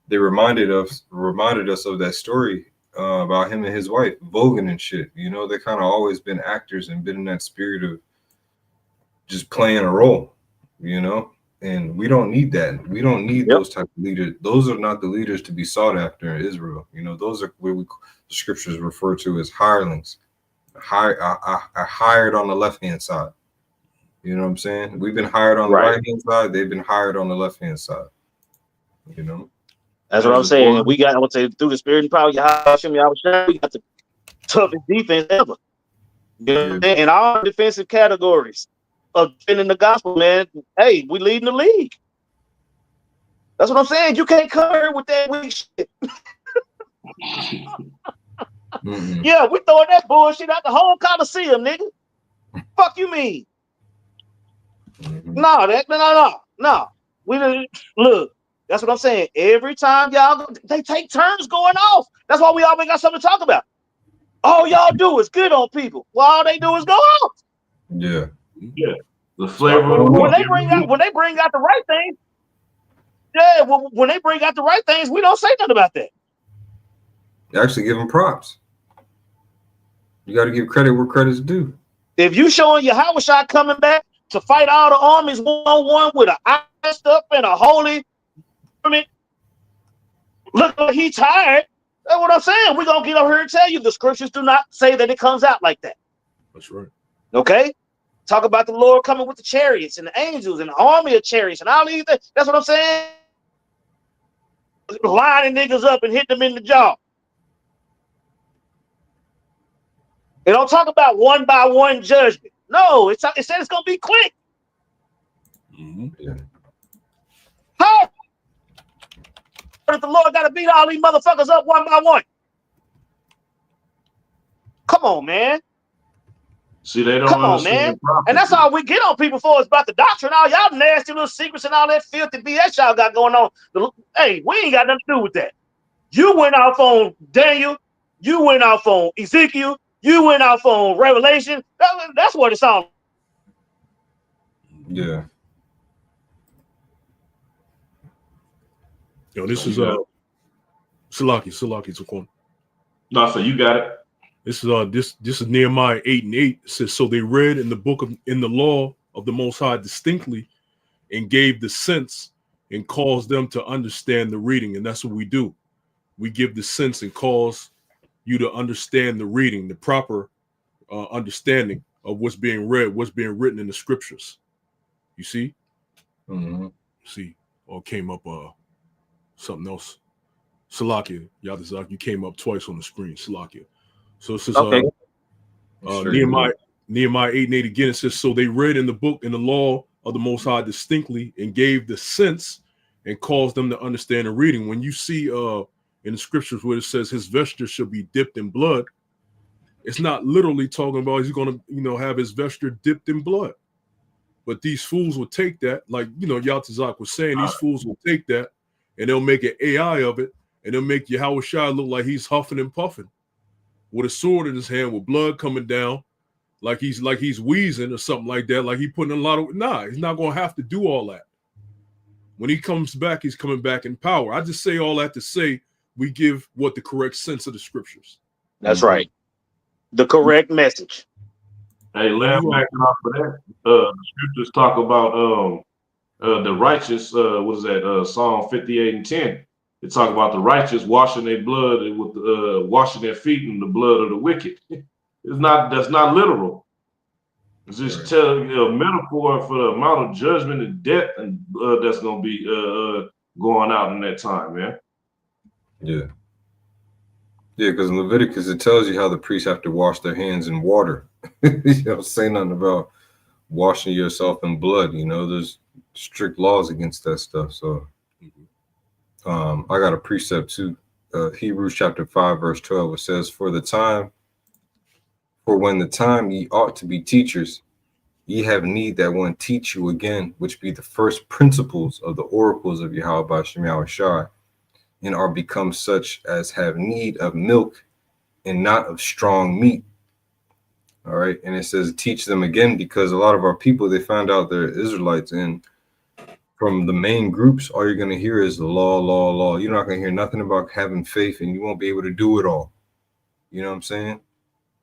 they reminded us of that story about him and his wife voguing and shit. You know, they kind of always been actors and been in that spirit of just playing a role, you know. And we don't need that. We don't need those type of leaders. Those are not the leaders to be sought after in Israel. You know, those are what the scriptures refer to as hirelings, hired on the left hand side. You know what I'm saying? We've been hired on the right hand side. They've been hired on the left hand side. You know, that's what I'm saying. We got, I would say, through the spirit and power, we got the toughest defense ever. You know what I'm saying? In all defensive categories of defending the gospel, man. Hey, we leading the league. That's what I'm saying. You can't come here with that weak shit. Yeah, we throwing that bullshit out the whole Coliseum, nigga. Fuck you mean? No. We look. That's what I'm saying. Every time y'all, they take turns going off. That's why we always got something to talk about. All y'all do is good on people. Well, all they do is go off. Yeah. The flavor when they bring out the right things. Yeah, when they bring out the right things, we don't say nothing about that. You actually give them props. You got to give credit where credit's due. If you showing Yahweh Shai coming back to fight all the armies one-on-one with an iced up and a holy, look like he tired. That's what I'm saying. We're going to get over here and tell you the scriptures do not say that it comes out like that. That's right. Okay? Talk about the Lord coming with the chariots and the angels and the army of chariots and all these things. That's what I'm saying. Lining niggas up and hitting them in the jaw. They don't talk about one by one judgment. No, it said it's going to be quick. How? If the Lord got to beat all these motherfuckers up one by one. Come on, man. See, they don't Come on, man. And that's all we get on people for is about the doctrine. All y'all nasty little secrets and all that filthy BS y'all got going on. Hey, we ain't got nothing to do with that. You went off on Daniel. You went off on Ezekiel. You went off on Revelation. That's what it's on. Yeah. Yo, this is Salaki Zakwan. No, so you got it. This is Nehemiah 8:8. It says, so they read in the law of the Most High distinctly and gave the sense and caused them to understand the reading. And that's what we do. We give the sense and cause you to understand the reading, the proper understanding of what's being read, what's being written in the scriptures. You see? See, came up something else. Salakia, Yadazak, you came up twice on the screen. Salakia. So it says Nehemiah 8:8 again. It says, so they read in the law of the Most High distinctly and gave the sense and caused them to understand the reading. When you see in the scriptures where it says his vesture shall be dipped in blood, it's not literally talking about he's going to have his vesture dipped in blood. But these fools will take that, like Yaltazak was saying, these fools will take that and they'll make an AI of it, and they'll make Yahweh Shai look like he's huffing and puffing with a sword in his hand with blood coming down, like he's wheezing or something like that, like he putting a lot of he's not gonna have to do all that. When he comes back, he's coming back in power. I just say all that to say we give what the correct sense of the scriptures. That's right. The correct message. Hey, backing off of that, the scriptures talk about the righteous, what is that? Psalm 58:10. They talk about the righteous washing their blood with washing their feet in the blood of the wicked. That's not literal. It's just telling a metaphor for the amount of judgment and death and that's gonna be going out in that time, man. Yeah. Yeah, because in Leviticus it tells you how the priests have to wash their hands in water. You don't say nothing about washing yourself in blood. You know, there's strict laws against that stuff. So I got a precept too. Hebrews chapter 5 verse 12. It says, For when the time ye ought to be teachers, ye have need that one teach you again, which be the first principles of the oracles of Yahweh by Shem Shai, and are become such as have need of milk and not of strong meat. All right. And it says teach them again, because a lot of our people, they found out they're Israelites, and from the main groups, all you're going to hear is the law, law, law. You're not going to hear nothing about having faith, and you won't be able to do it all. You know what I'm saying?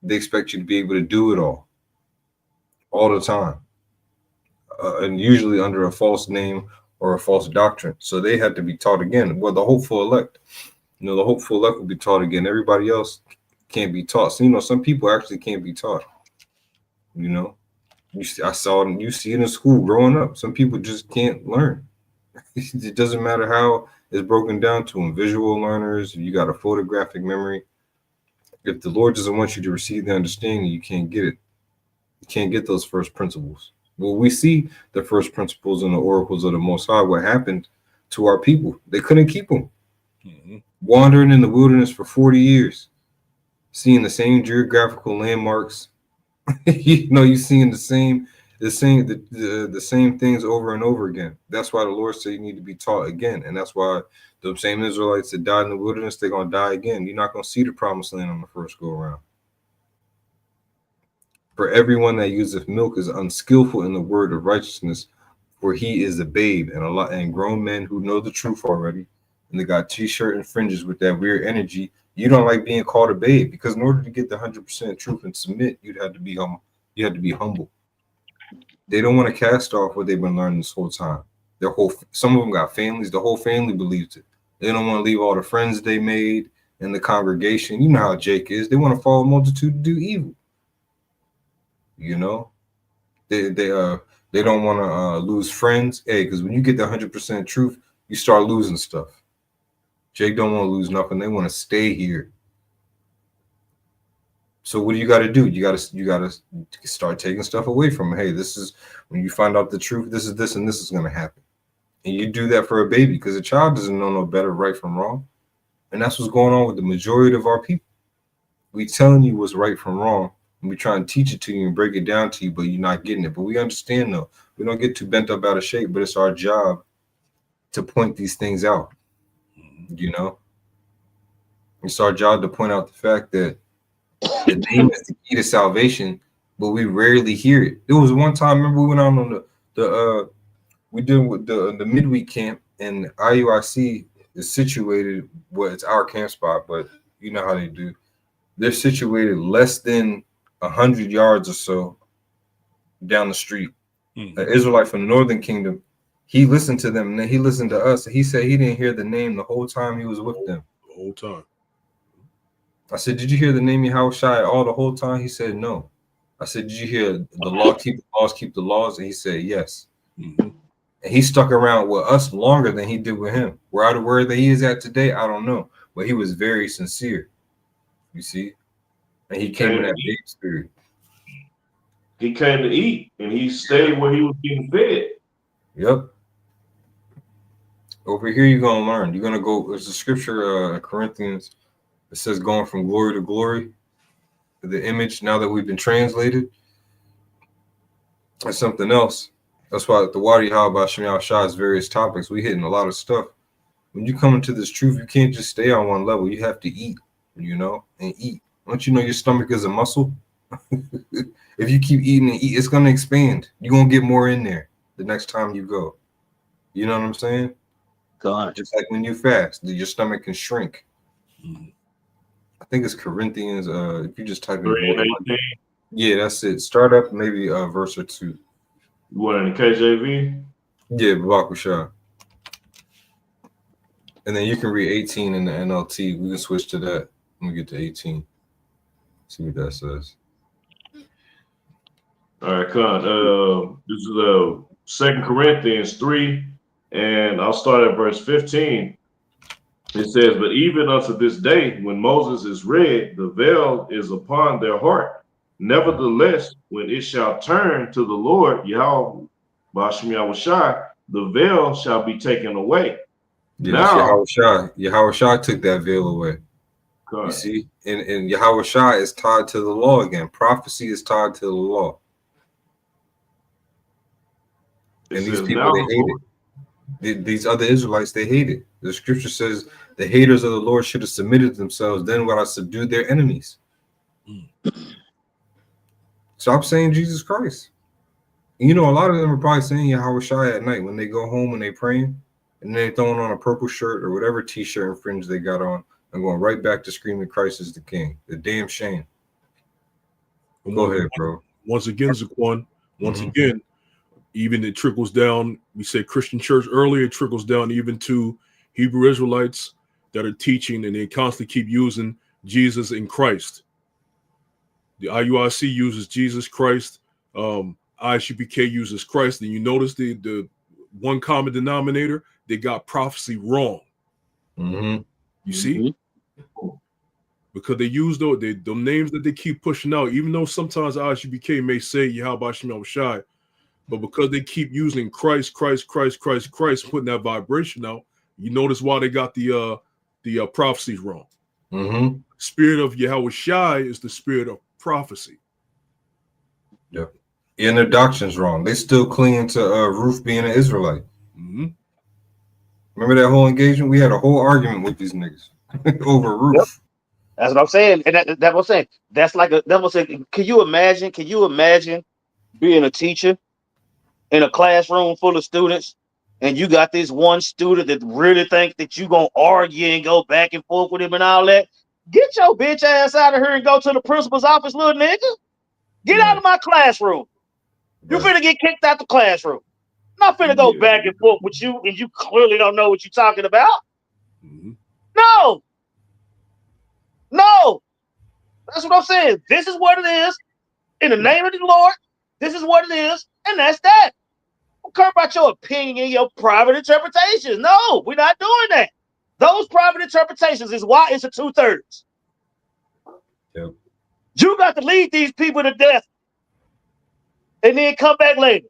They expect you to be able to do it all the time, and usually under a false name or a false doctrine. So they had to be taught again. Well, the hopeful elect, you know, the hopeful elect will be taught again. Everybody else can't be taught. So, you know, some people actually can't be taught. You know, you see it in school growing up. Some people just can't learn. It doesn't matter how it's broken down to them. Visual learners, if you got a photographic memory, if the Lord doesn't want you to receive the understanding, you can't get it. You can't get those first principles. Well, we see the first principles in the oracles of the Most High. What happened to our people? They couldn't keep them. Wandering in the wilderness for 40 years, seeing the same geographical landmarks. You know, you're seeing the same things over and over again. That's why the Lord said you need to be taught again. And that's why the same Israelites that died in the wilderness, they're going to die again. You're not going to see the promised land on the first go around. For everyone that useth milk is unskillful in the word of righteousness, for he is a babe. And grown men who know the truth already, and they got t-shirt and fringes with that weird energy. You don't like being called a babe, because in order to get the 100% truth and submit, you'd have to be humble. You had to be humble. They don't want to cast off what they've been learning this whole time. Some of them got families. The whole family believes it. They don't want to leave all the friends they made in the congregation. You know how Jake is. They want to follow a multitude to do evil. You know, they don't want to lose friends. Hey, because when you get the 100% truth, you start losing stuff. Jake don't want to lose nothing. They want to stay here. So what do you got to do? You got to start taking stuff away from them. Hey, this is when you find out the truth. This is this, and this is going to happen. And you do that for a baby, because a child doesn't know no better right from wrong. And that's what's going on with the majority of our people. We telling you what's right from wrong, and we try and teach it to you and break it down to you, but you're not getting it. But we understand, though. We don't get too bent up out of shape, but it's our job to point these things out. You know, it's our job to point out the fact that the name is the key to salvation, but we rarely hear it. There was one time, remember, we went on we did with the midweek camp, and IUIC is situated, well, it's our camp spot, but you know how they do. They're situated less than 100 yards or so down the street. An Israelite from the Northern Kingdom, he listened to them, and then he listened to us. He said he didn't hear the name the whole time he was with them. The whole time. I said, did you hear the name Yahweh Shai all the whole time? He said, no. I said, did you hear the law, keep the laws, keep the laws? And he said, yes. And he stuck around with us longer than he did with him. Where that he is at today, I don't know. But he was very sincere. You see? And he came in that big spirit. He came to eat, and he stayed where he was getting fed. Yep. Over here, you're going to learn. You're going to go, there's a scripture, Corinthians, it says going from glory to glory. The image, now that we've been translated, that's something else. That's why the Wadi Yahweh Shem Shai's various topics, we hitting a lot of stuff. When you come into this truth, you can't just stay on one level. You have to eat, you know, and eat. Don't you know your stomach is a muscle? If you keep eating and eat, it's gonna expand. You're gonna get more in there the next time you go. You know what I'm saying? God. Just like when you fast, your stomach can shrink. Mhm. I think it's Corinthians. If you just type in 3:18. yeah, that's it. Start up maybe a verse or two. You want in the KJV? Yeah, Babakusha. And then you can read 18 in the NLT. We can switch to that when we get to 18. See what that says. All right, Con. This is 2 Corinthians 3, and I'll start at verse 15. It says, "But even unto this day, when Moses is read, the veil is upon their heart. Nevertheless, when it shall turn to the Lord, Yahweh, Bashim Yahushai, the veil shall be taken away." Yeah, that's Now, Yahweh Shai. Yahweh Shai took that veil away. You Con, see? And Yahweh Shai is tied to the law again. Prophecy is tied to the law. it And these says, people, "Now they the hate Lord." it. These other Israelites, they hate it. The scripture says the haters of the Lord should have submitted themselves. Then would I subdue their enemies. Mm. Stop saying Jesus Christ. And you know, a lot of them are probably saying Yahweh Shai at night when they go home and they praying, and they throwing on a purple shirt or whatever t-shirt and fringe they got on and going right back to screaming Christ is the King. The damn shame. Go ahead, bro. Once again, Zaquan, once Mhm. again, even it trickles down. We said Christian church earlier, it trickles down even to Hebrew Israelites that are teaching, and they constantly keep using Jesus and Christ. The IUIC uses Jesus Christ. ISUPK uses Christ. And you notice the one common denominator, they got prophecy wrong. Mhm. You see? Mm-hmm. Because they use those names that they keep pushing out, even though sometimes ISUPK may say Yahweh Shem Shai, but because they keep using Christ, putting that vibration out, you notice why they got the prophecies wrong. Mhm. Spirit of Yahweh Shai is the spirit of prophecy. Yep. And their doctrine's wrong. They still clinging to Ruth being an Israelite. Mm-hmm. Remember that whole engagement? We had a whole argument with these niggas over Yep. Ruth. That's what I'm saying. And that was saying. That's like a that was saying. Can you imagine being a teacher in a classroom full of students, and you got this one student that really think that you gonna argue and go back and forth with him and all that? Get your bitch ass out of here and go to the principal's office, little nigga. Get out Right. of my classroom. You Right. finna get kicked out the classroom. I'm not finna go Yeah. back and forth with you, and you clearly don't know what you're talking about. Mm-hmm. No, no. That's what I'm saying. This is what it is. In the name of the Lord, this is what it is, and that's that. I don't care about your opinion and your private interpretations. No, we're not doing that. Those private interpretations is why it's a 2/3. Yep. You got to lead these people to death and then come back later.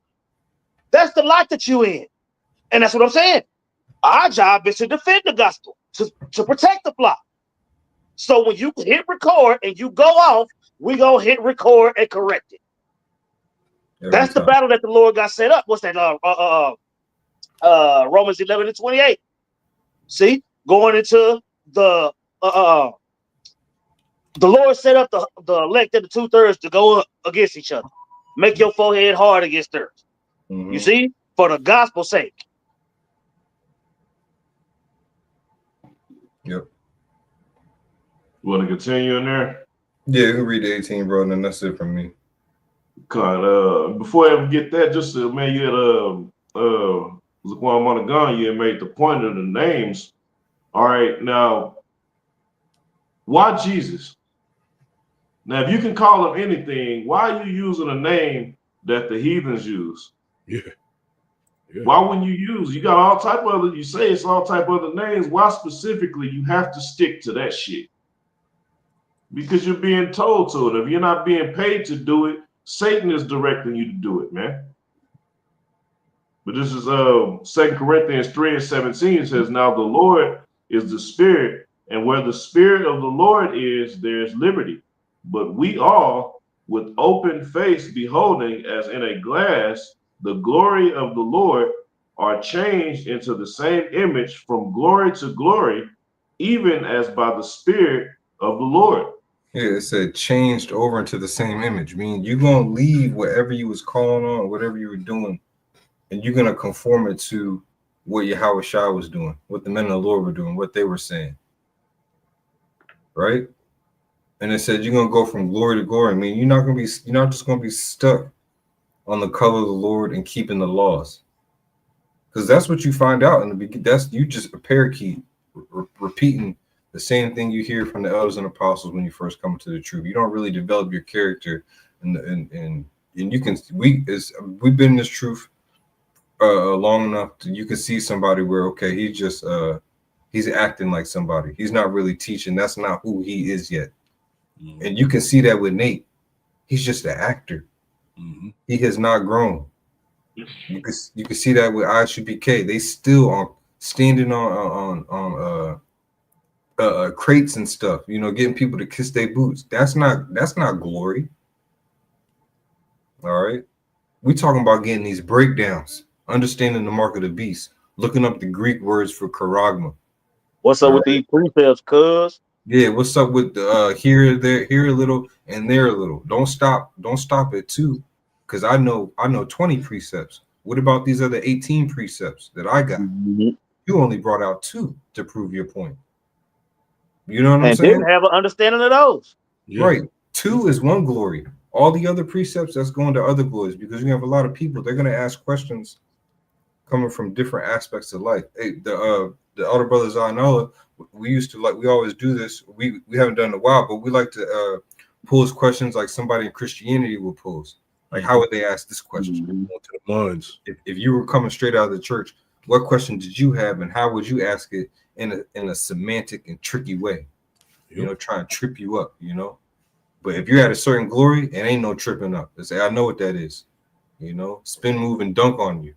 That's the life that you in. And that's what I'm saying. Our job is to defend the gospel, to protect the flock. So when you hit record and you go off, we gonna hit record and correct it. Every That's the time. battle that the Lord got set up. What's that? Romans 11:28. See, going into the Lord set up the elect and the 2/3 to go up against each other. Make your forehead hard against theirs. Mhm. You see, for the gospel's sake. Yep. You want to continue in there? Yeah, you can read the 18, bro, and then that's it from me. Con, before I ever get that, just man, you had Zaquan Monagon, you had made the point of the names. All right, now why Jesus? Now, if you can call him anything, why are you using a name that the heathens use? Yeah. Yeah. Why wouldn't you use? You got all type of other. You say it's all type of other names. Why specifically you have to stick to that shit? Because you're being told to it. If you're not being paid to do it, Satan is directing you to do it, man. But this is 2 Corinthians 3:17. It says, "Now the Lord is the Spirit, and where the Spirit of the Lord is, there is liberty. But we all, with open face, beholding as in a glass the glory of the Lord, are changed into the same image from glory to glory, even as by the Spirit of the Lord." Yeah, it said changed over into the same image. Meaning you're gonna leave whatever you was calling on, whatever you were doing, and you're gonna conform it to what Yahweh Shai was doing, what the men of the Lord were doing, what they were saying. Right? And it said you're gonna go from glory to glory. I mean, you're not just gonna be stuck on the color of the Lord and keeping the laws. Because that's what you find out in the beginning. That's you just a parakeet repeating the same thing you hear from the elders and apostles when you first come to the truth. You don't really develop your character, and you can we've been in this truth long enough you can see somebody where okay he's acting like somebody. He's not really teaching. That's not who he is yet. Mm-hmm. And you can see that with Nate. He's just an actor. Mm-hmm. He has not grown. You can see that with ISUPK. They still are standing on crates and stuff, you know, getting people to kiss their boots. That's not glory. All right. We talking about getting these breakdowns, understanding the mark of the beast, looking up the Greek words for charagma. What's up with these precepts, cuz? Yeah, what's up with here, there, here a little, and there a little. Don't stop at 2, because I know 20 precepts. What about these other 18 precepts that I got? Mm-hmm. You only brought out 2 to prove your point. You know what I'm saying? Didn't have an understanding of those. Yeah. Right. 2 is one glory. All the other precepts, that's going to other glories, because you have a lot of people, they're going to ask questions coming from different aspects of life. Hey, the elder brother Zanola, we always do this. We haven't done it in a while, but we like to pose questions like somebody in Christianity will pose. Like, how would they ask this question? To the minds. If you were coming straight out of the church, what question did you have, and how would you ask it in a semantic and tricky way? Yep. You know, trying to trip you up, you know. But if you're at a certain glory, it ain't no tripping up. They say, I know what that is. You know, spin, move, and dunk on you.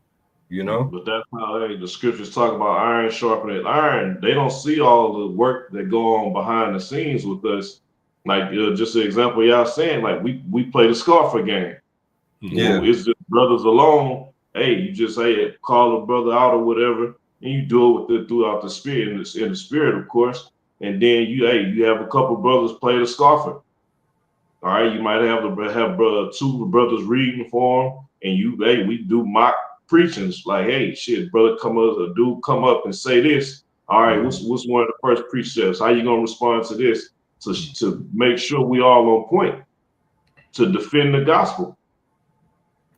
You know, but that's how the scriptures talk about iron sharpening iron. They don't see all the work that go on behind the scenes with us. Like just an example, y'all saying like we play the Scarfer game. Yeah, it's just brothers alone. Hey, you just call a brother out or whatever, and you do it throughout the spirit in the spirit, of course. And then you have a couple brothers play the Scarfer. All right, you might have 2 brothers reading for them, and we do mock preachings like, hey, shit, brother, come up and say this. All right, what's one of the first precepts? How you gonna respond to this? To make sure we all on point to defend the gospel.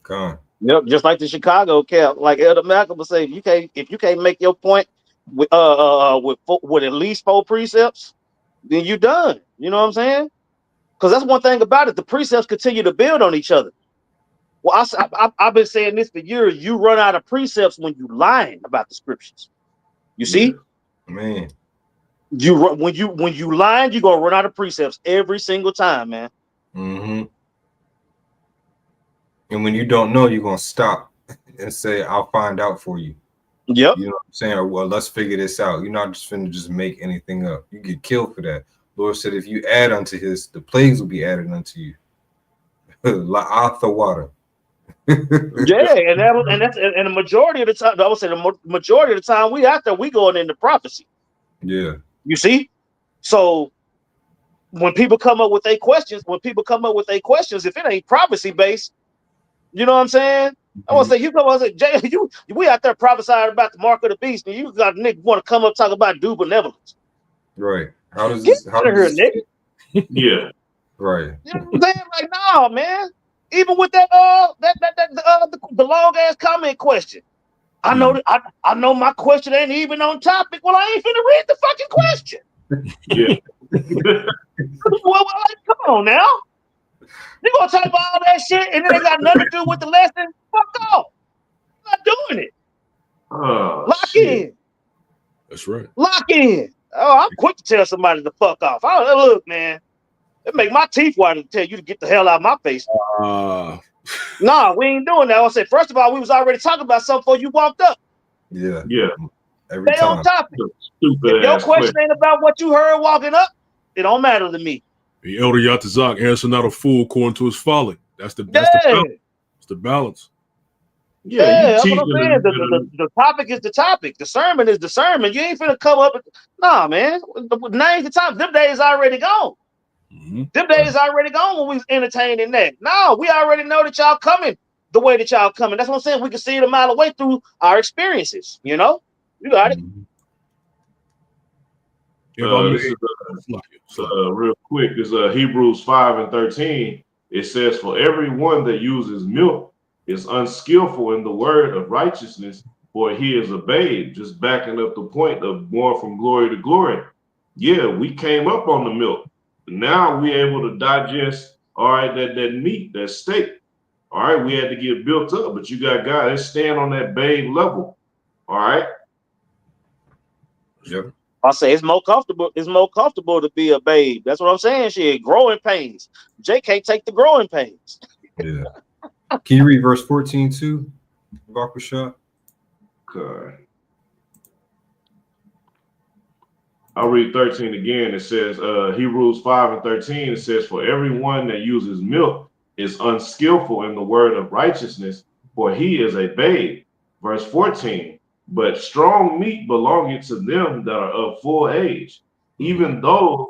God. Yep, just like the Chicago camp, like Elder Malcolm would say, if you can't make your point with at least 4 precepts, then you done. You know what I'm saying? Because that's one thing about it. The precepts continue to build on each other. Well, I've been saying this for years. You run out of precepts when you lying about the scriptures. You see, man. When you lying, you're gonna run out of precepts every single time, man. Mm-hmm. And when you don't know, you're gonna stop and say, "I'll find out for you." Yep. You know what I'm saying? Or, well, let's figure this out. You're not just finna just make anything up. You get killed for that. Lord said, if you add unto his, the plagues will be added unto you. La'atha water. Yeah, and the majority of the time, I would say the majority of the time we going into prophecy. Yeah. You see? So when people come up with their questions, if it ain't prophecy based, you know what I'm saying? I want to say, you come on and say, Jay, we out there prophesying about the mark of the beast, and you got niggas want to come up talk about due benevolence. Right. How does Get this out of here, nigga? Yeah. Right. You know what I'm saying? Like, no, man. Even with that the long ass comment question. I know that I know my question ain't even on topic. Well, I ain't finna read the fucking question. Yeah. Well, like, come on now. You gonna talk about all that shit and then they got nothing to do with the lesson? Fuck off. I'm not doing it. Oh, Lock shit. in. That's right. Lock in. Oh, I'm quick to tell somebody to fuck off. Look, man. It make my teeth whiter to tell you to get the hell out of my face. Nah, we ain't doing that. I said, first of all, we was already talking about something before you walked up. Yeah. Yeah. Every Stay time. on topic. If your question ain't about what you heard walking up, it don't matter to me. The Elder Yatazak answer not a fool according to his folly. That's the balance. It's the balance. Yeah, that's what I'm saying. The topic is the topic. The sermon is the sermon. You ain't finna come up. Nah, man. Name the topic. Them days already gone. Them days already gone when we was entertaining that. No, we already know that y'all coming the way that y'all coming. That's what I'm saying. We can see it a mile away through our experiences. You know, you got it. This is real quick. It's Hebrews 5:13. It says, "For everyone that uses milk is unskillful in the word of righteousness, for he is a babe." Just backing up the point of more from glory to glory. Yeah, we came up on the milk. Now we able to digest, all right, that meat, that steak. All right, we had to get built up, but you got guys that stand on that babe level. All right. Yep. I say it's more comfortable. It's more comfortable to be a babe. That's what I'm saying. Shit, growing pains. Jay can't take the growing pains. Yeah. Can you read verse 14 too, Bakusha? Okay. I'll read 13 again. It says, Hebrews 5:13, it says, "For everyone that uses milk is unskillful in the word of righteousness, for he is a babe." Verse 14, "But strong meat belongeth to them that are of full age, even those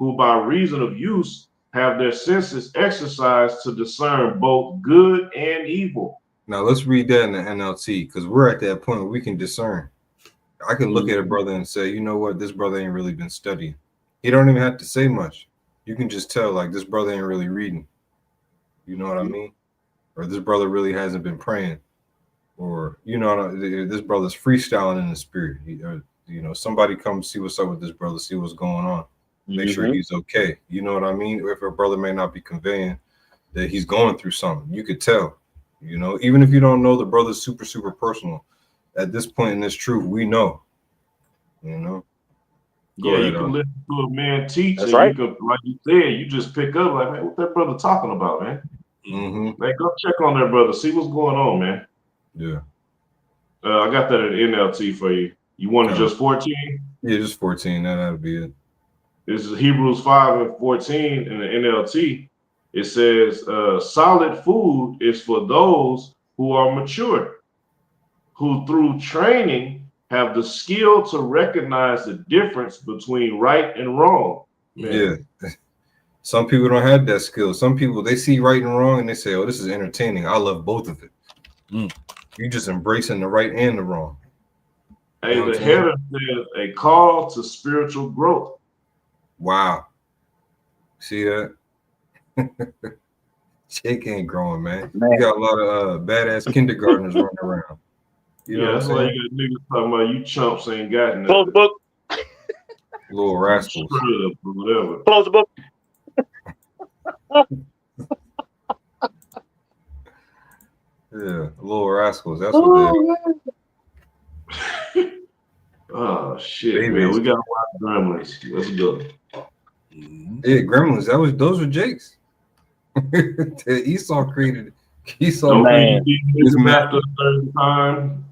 who by reason of use have their senses exercised to discern both good and evil." Now let's read that in the NLT, because we're at that point where we can discern. I can look at a brother and say, you know what, this brother ain't really been studying. He don't even have to say much. You can just tell, like, this brother ain't really reading. You know what I mean? Or this brother really hasn't been praying. Or, you know, this brother's freestyling in the spirit. You know, somebody come see what's up with this brother, see what's going on. Make sure he's okay. You know what I mean? If a brother may not be conveying that he's going through something, you could tell. You know, even if you don't know the brother's super, super personal, at this point in this truth, we know. You know? Go ahead, you can listen to a man teach. That's and right. You can, like you said, you just pick up, like, man, what that brother talking about, man? Like, go check on that brother, see what's going on, man. Yeah. I got that in NLT for you. You wanted just 14? Yeah, just 14. That'll be it. This is Hebrews 5:14 in the NLT. It says, "Solid food is for those who are mature, who through training have the skill to recognize the difference between right and wrong." Man. Yeah. Some people don't have that skill. Some people, they see right and wrong and they say, oh, this is entertaining. I love both of it. You just embracing the right and the wrong. Hey, the header says a call to spiritual growth. Wow. See that? Chick ain't growing, man. You got a lot of badass kindergartners running around. You know that's why you got niggas talking about you chumps ain't got nothing. Close the book. Little rascals. Whatever. Close the book. Yeah, little rascals. That's what they are. Oh shit, Babies. Man. We got to watch Gremlins. Let's go. Yeah, Gremlins. Those were Jake's. Esau created. Esau man. His after a certain time.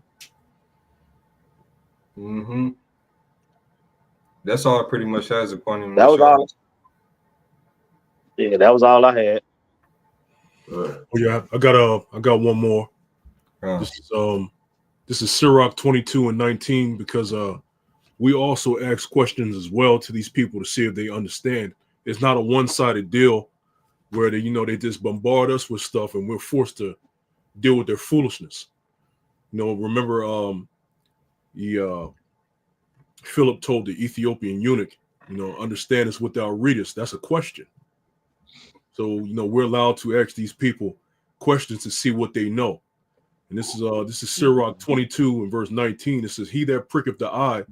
That's all it pretty much has upon him. That was all. Yeah, that was all I had. Oh yeah, I got one more. This is Sirach 22:19, because we also ask questions as well to these people to see if they understand. It's not a one-sided deal where they just bombard us with stuff and we're forced to deal with their foolishness. Remember Philip told the Ethiopian eunuch, understand us without readers. That's a question. So, we're allowed to ask these people questions to see what they know. And this is Sirach 22 and verse 19. It says, "He that pricketh the eye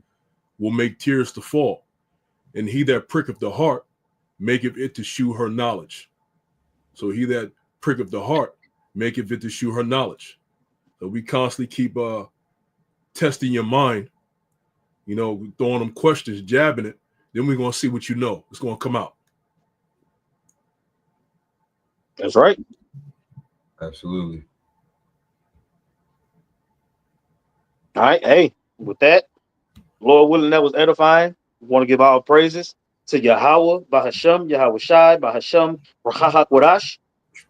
will make tears to fall, and he that pricketh the heart maketh it to shew her knowledge." So he that pricketh the heart maketh it to shew her knowledge. So we constantly keep testing your mind, throwing them questions, jabbing it. Then we're going to see what you know. It's going to come out. That's right. Absolutely. All right. Hey, with that, Lord willing, that was edifying. We want to give our praises to Yahweh, Bahasham, Yahweh Shai, Bahasham, Rahahak Wadash.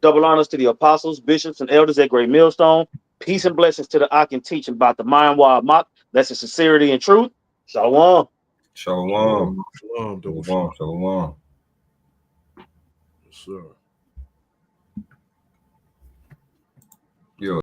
Double honors to the apostles, bishops, and elders at Great Millstone. Peace and blessings to the Akin teaching about the mind wild mock. That's the sincerity and truth. Shalom. Shalom. Shalom. Shalom. Shalom. sir.